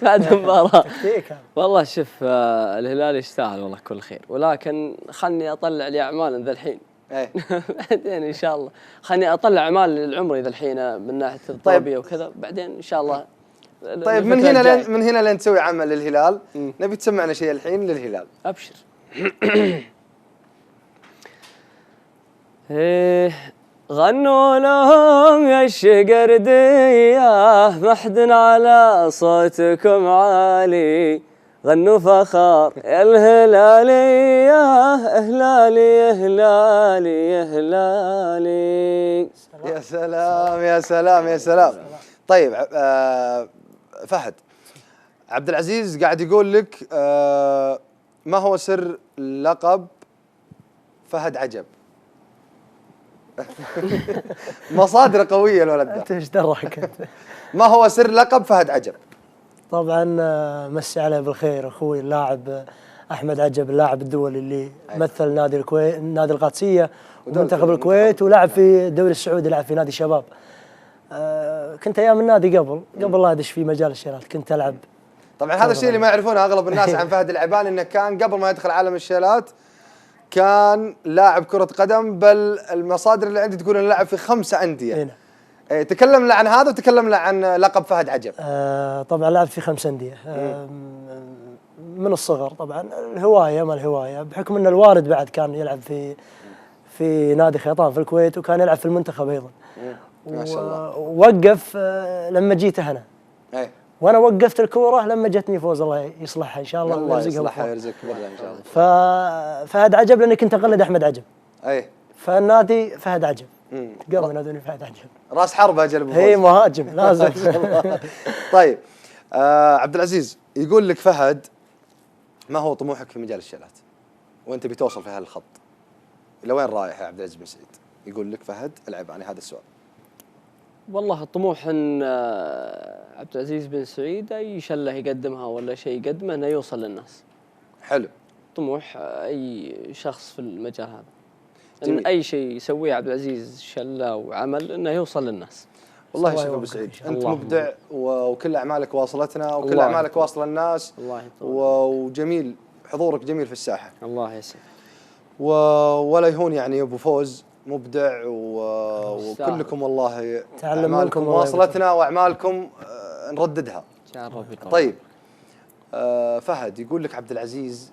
بعد المباراة. تكتيك. والله شوف الهلال يستاهل والله كل خير، ولكن خلني اطلع لي اعمال ذا الحين. بعدين ان شاء الله خلني اطلع اعمال العمري ذا الحين من ناحيه الطلبيه وكذا، بعدين ان شاء الله. طيب من هنا لين تسوي عمل للهلال نبي تسمعنا شيء الحين للهلال. ابشر. غنوا لهم يا الشقردية محد على صوتكم عالي، غنوا فخار يا الهلالي يا هلالي يا هلالي يا هلالي. يا سلام يا سلام يا سلام. طيب فهد، عبد العزيز قاعد يقول لك ما هو سر لقب فهد عجب؟ مصادر قوية الولد ده. انت ايش دراك انت؟ ما هو سر لقب فهد عجب؟ طبعا مسي عليه بالخير اخوي اللاعب احمد عجب، اللاعب الدولي اللي مثل نادي الكويت، نادي القادسيه ومنتخب الكويت، ولعب في الدوري السعودي، لعب في نادي شباب. كنت ايام النادي قبل لا ادش في مجال الشيلات كنت العب. طبعا هذا الشيء اللي ما يعرفونه اغلب الناس عن فهد العباني، انه كان قبل ما يدخل عالم الشيلات كان لاعب كرة قدم، بل المصادر اللي عندي تقول انه لعب في 5 أندية. تكلم لنا عن هذا وتكلم لنا عن لقب فهد عجب. طبعا لعب في 5 أندية من الصغر. طبعا الهواية ما الهواية، بحكم ان الوالد بعد كان يلعب في نادي خيطان في الكويت، وكان يلعب في المنتخب ايضا. ما شاء الله. ووقف لما جيت هنا. وانا وقفت الكوره لما جتني فوز، الله يصلحها ان شاء الله. الله يصلحها ويرزقك بالله ان شاء الله. فهد عجب لاني كنت اقلد احمد عجب. اي فالنادي فهد عجب. قاموا ينادوني فهد عجب. راس حربة اجل ابو فوز. هي مهاجم لازم. طيب عبد العزيز يقول لك فهد، ما هو طموحك في مجال الشيلات؟ وانت بتوصل في هالخط الى وين رايح يا عبد العزيز بن سعيد؟ يقول لك فهد العباني هذا السؤال. والله الطموح ان عبد العزيز بن سعيد اي شله يقدمها ولا شيء يقدمه انه يوصل للناس. حلو. طموح اي شخص في المجال هذا. جميل. ان اي شيء يسويه عبد العزيز شله وعمل انه يوصل للناس. والله شوف ابو سعيد، انت مبدع وكل اعمالك واصلتنا وكل اعمالك واصله الناس. الله وجميل حضورك، جميل في الساحه. الله يسعدك. ولا يهون يعني ابو فوز مبدع وكلكم والله اعمالكم واصلتنا واعمالكم نرددها. طيب فهد يقول لك عبد العزيز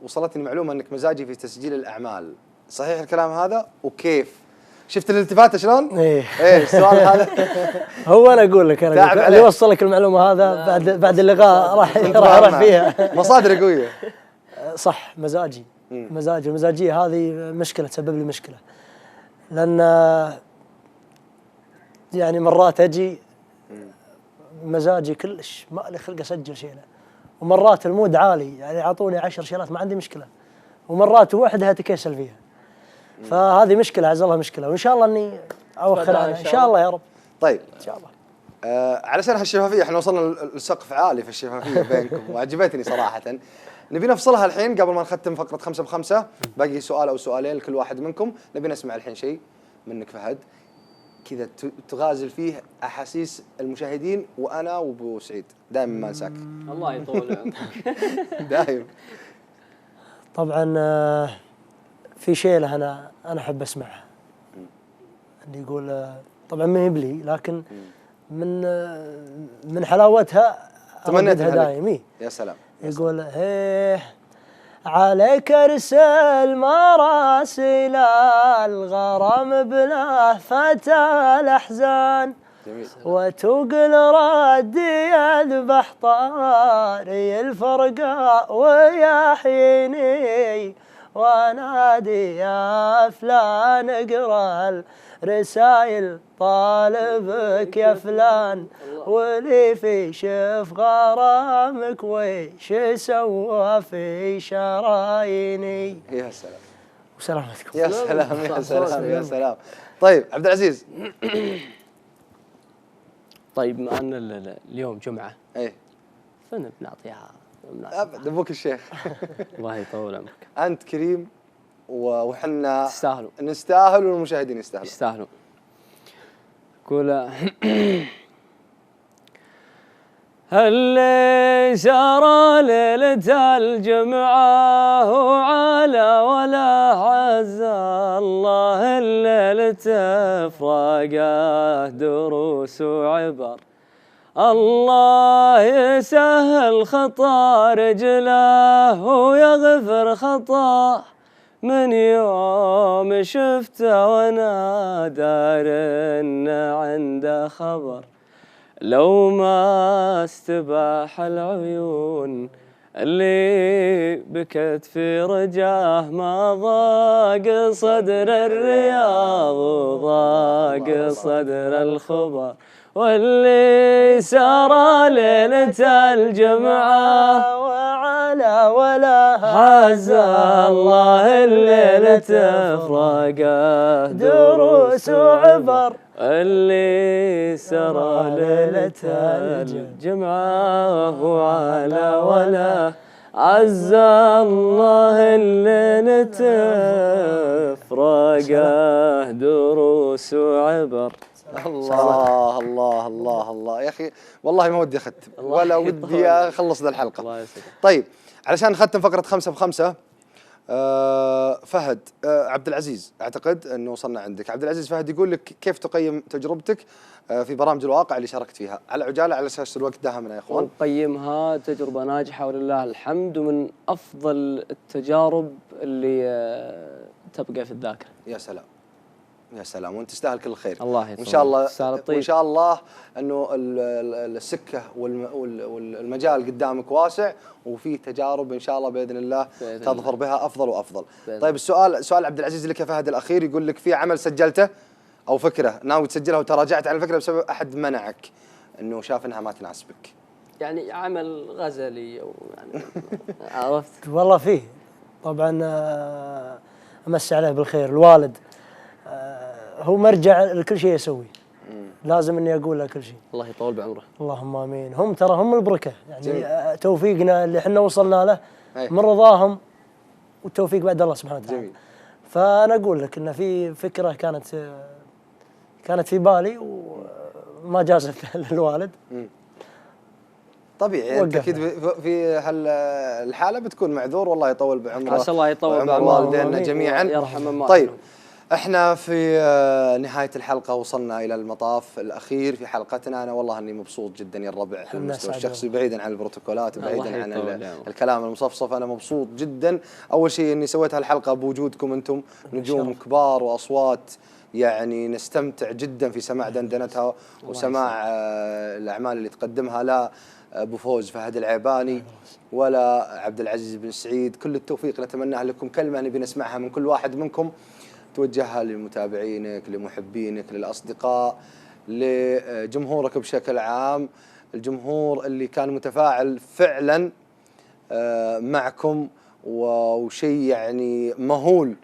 وصلتني معلومه انك مزاجي في تسجيل الاعمال، صحيح الكلام هذا؟ وكيف؟ شفت الالتفاته شلون؟ ايه السؤال هذا. هو انا اقول لك اللي وصل لك المعلومه هذا بعد اللقاء راح فيها. مصادر قويه. صح. مزاجي المزاجيه هذه مشكله، تسبب لي مشكله، لان يعني مرات اجي مزاجي كلش ما لي خلق اسجل شيله، ومرات المود عالي يعني يعطوني 10 شيلات ما عندي مشكله، ومرات وحدها تكسل فيها. فهذه مشكله، عز الله مشكله، وان شاء الله اني اوخر عنها ان شاء الله يا رب. طيب ان شاء الله. علشان هالشفافيه احنا وصلنا لسقف عالي في الشفافيه بينكم وعجبتني صراحه. نبي نفصلها الحين قبل ما نختم فقره 5 ب5، باقي سؤال او سؤالين لكل واحد منكم. نبي نسمع الحين شيء منك فهد كذا تغازل فيه احاسيس المشاهدين وانا وابو سعيد، دائما ما انساك. الله يطول عمرك. دائما. طبعا في شيله انا احب اسمعها، اللي يقول طبعا ما هي بلي، لكن من حلاوتها تمنيتها دائم. يا سلام. يقول هيه عليك ارسل مراسل الغرام بلا فتى الاحزان، وتقل ردي يذبح طاري الفرقاء ويحييني، ونادي يا فلان اقرا رسائل طالبك يا فلان، ولي في شف غرامك ويش سوى في شراييني. يا سلام وسلامتكم. يا سلام يا سلام يا سلام. طيب عبد العزيز. طيب ما ان اليوم جمعه ايه فنعطيها ابد ابوك الشيخ. الله يطول عمرك. انت كريم وحنا تستاهلوا، نستاهل والمشاهدين يستاهلوا. قول اللي سار ليلة الجمعة وعلى ولا عز الله، الليلة تفرقه دروس وعبر، الله يسهل خطا رجله ويغفر خطاه، من يوم شفته وانا دار ان عنده خبر، لو ما استباح العيون اللي بكت في رجاه ما ضاق صدر الرياض وضاق صدر الخبر، واللي سار ليلة الجمعة وعلى ولا هز الله الليلة فراقه دروس وعبر، اللي سرى ليلة الجمعة وعلى ولا عز الله الليلة فراقه دروس وعبر. الله الله الله الله يا اخي، والله ما ودي اختم ولا ودي اخلص ذا الحلقه. الله يسعدك. طيب علشان نختم فقره 5 ب5، فهد عبد العزيز، اعتقد انه وصلنا عندك. عبد العزيز، فهد يقول لك كيف تقيم تجربتك في برامج الواقع اللي شاركت فيها؟ على عجاله على اساس الوقت داهمنا يا اخوان. نقيمها تجربه ناجحه ولله الحمد، ومن افضل التجارب اللي تبقى في الذاكره. يا سلام يا سلام، وانت تستاهل كل الخير. الله يطول. وان شاء الله طيب. وان شاء الله انه السكه والمجال قدامك واسع، وفي تجارب ان شاء الله باذن الله تظفر بها افضل وافضل. طيب سؤال عبد العزيز لك يا فهد الاخير، يقول لك في عمل سجلته او فكره ناوي تسجلها وتراجعت عن الفكره بسبب احد منعك، انه شاف انها ما تناسبك؟ يعني عمل غزلي او يعني عرفت. والله فيه طبعا، امسي عليه بالخير. الوالد هو مرجع لكل شيء يسوي، لازم اني اقول له كل شيء. الله يطول بعمره. اللهم امين. هم ترى هم البركه يعني، توفيقنا اللي احنا وصلنا له أي. من رضاهم والتوفيق بعد الله سبحانه وتعالى. جميل. فانا اقول لك ان في فكره كانت في بالي وما جازت للوالد. طبيعي انت اكيد في هالحاله بتكون معذور، والله يطول بعمره. عسى الله يطول بعمر والدينا جميعا. يرحم الله. طيب احنا في نهايه الحلقه وصلنا الى المطاف الاخير في حلقتنا. انا والله اني مبسوط جدا يا الربع على المستوى الشخصي، بعيدا عن البروتوكولات، بعيدا عن الكلام المصفصف. انا مبسوط جدا. اول شيء اني سويت هالحلقه بوجودكم انتم، نجوم كبار واصوات يعني نستمتع جدا في سماع دندنتها وسماع الاعمال اللي تقدمها. لا ابو فوز فهد العيباني ولا عبد العزيز بن سعيد، كل التوفيق نتمناه لكم. كلمه نبي نسمعها من كل واحد منكم توجهها لمتابعينك، لمحبينك، للاصدقاء، لجمهورك بشكل عام، الجمهور اللي كان متفاعل فعلا معكم، وشيء يعني مهول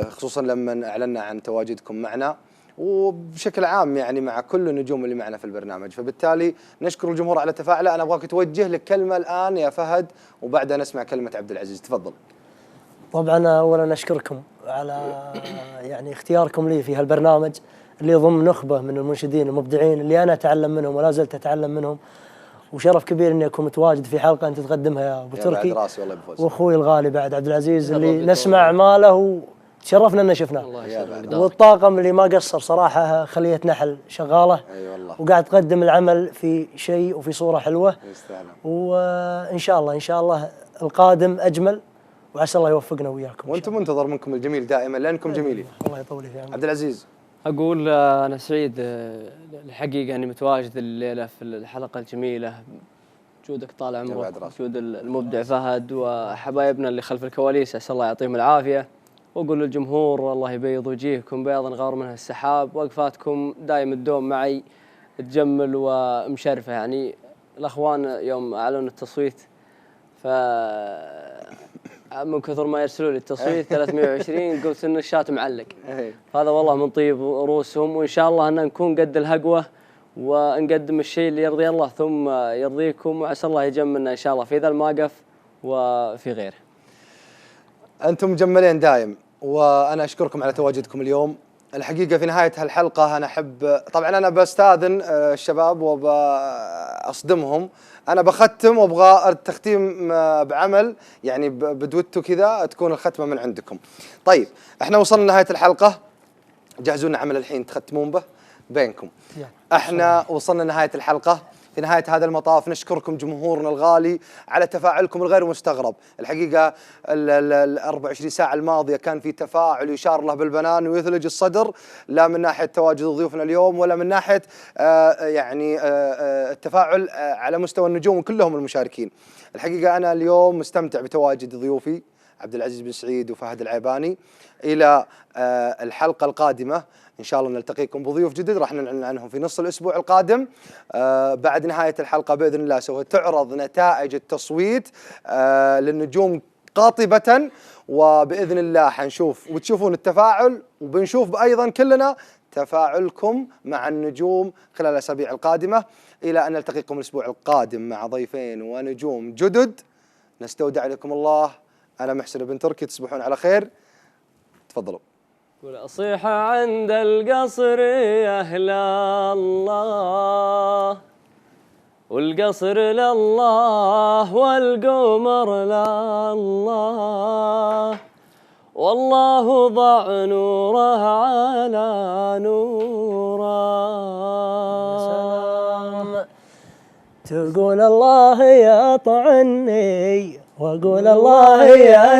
خصوصا لما اعلنا عن تواجدكم معنا، وبشكل عام يعني مع كل النجوم اللي معنا في البرنامج. فبالتالي نشكر الجمهور على تفاعله. انا ابغاك توجه لك كلمه الان يا فهد، وبعدها نسمع كلمه عبد العزيز. تفضل. طبعا اولا اشكركم على يعني اختياركم لي في هالبرنامج اللي ضمن نخبه من المنشدين المبدعين اللي انا اتعلم منهم ولا زلت اتعلم منهم، وشرف كبير اني اكون متواجد في حلقه انت تقدمها يا ابو تركي. بعد راسي والله بفوز. واخوي الغالي بعد عبد العزيز اللي نسمع اعماله وتشرفنا ان شفناه. الله يسلمك. والطاقم اللي ما قصر صراحه، خليه نحل شغاله. اي والله. وقاعد تقدم العمل في شيء وفي صوره حلوه. يستاهل. وان شاء الله ان شاء الله القادم اجمل، وعسى الله يوفقنا وياكم. وانتم منتظر منكم الجميل دائما لانكم جميلين. الله يطول في عمرك. عبد العزيز. اقول انا سعيد الحقيقه اني متواجد الليله في الحلقه الجميله، وجودك طال عمرك، وجود المبدع فهد وحبايبنا اللي خلف الكواليس، عسى الله يعطيهم العافيه. واقول للجمهور الله يبيض وجيهكم بياضا غار منها السحاب، وقفاتكم دايم الدوم معي تجمل ومشرفه. يعني الاخوان يوم اعلنوا التصويت ف من كثر ما يرسلوا لي التصويت 320 قلت ان الشات معلق. هذا والله من طيب رؤوسهم، وان شاء الله ان نكون قد الهقوه ونقدم الشيء اللي يرضي الله ثم يرضيكم، وعسى الله يجملنا ان شاء الله في ذا الموقف وفي غيره. انتم مجملين دايم، وانا اشكركم على تواجدكم اليوم. الحقيقه في نهايه هالحلقه انا احب طبعا انا بستاذن الشباب وباصدمهم، انا بختم وابغى التختيم بعمل يعني بدوتو كذا تكون الختمه من عندكم. طيب احنا وصلنا لنهايه الحلقه، جهزوا لنا عمل الحين تختمون به بينكم. احنا وصلنا لنهايه الحلقه، في نهاية هذا المطاف نشكركم جمهورنا الغالي على تفاعلكم الغير مستغرب. الحقيقة ال 24 ساعة الماضية كان في تفاعل يشار له بالبنان ويثلج الصدر، لا من ناحية تواجد ضيوفنا اليوم ولا من ناحية التفاعل على مستوى النجوم كلهم المشاركين. الحقيقة أنا اليوم مستمتع بتواجد ضيوفي عبد العزيز بن سعيد وفهد العيباني. إلى الحلقة القادمة إن شاء الله نلتقيكم بضيوف جدد راح نعلن عنهم في نص الأسبوع القادم. بعد نهاية الحلقة بإذن الله سوف تعرض نتائج التصويت للنجوم قاطبة، وبإذن الله حنشوف وتشوفون التفاعل، وبنشوف أيضا كلنا تفاعلكم مع النجوم خلال الأسابيع القادمة. إلى أن نلتقيكم الأسبوع القادم مع ضيفين ونجوم جدد، نستودع لكم الله. أنا محسن بن تركي، تصبحون على خير. تفضلوا. أصيح عند القصر يا أهل الله، والقصر لله والقمر لله، والله ضع نوره على نوره. تقول الله يطعني واقول الله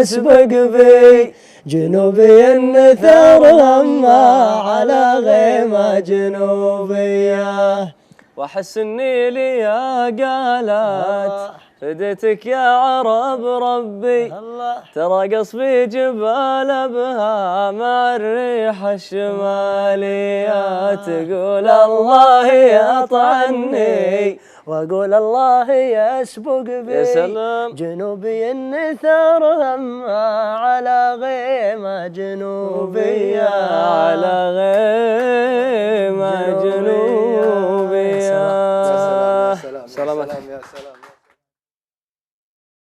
يسبق بي، جنوبي النثار لما على غيمة جنوبية، واحس النيل يا قالت فديتك يا عرب ربي، ترى قصفي جبال بها مع الريح الشمالية. تقول الله يطعني واقول الله يسبق بي، يا سلام، جنوبي النثار لما على غيمة جنوبية، على غيمة جنوبية. يا سلام يا سلام يا سلام يا سلام.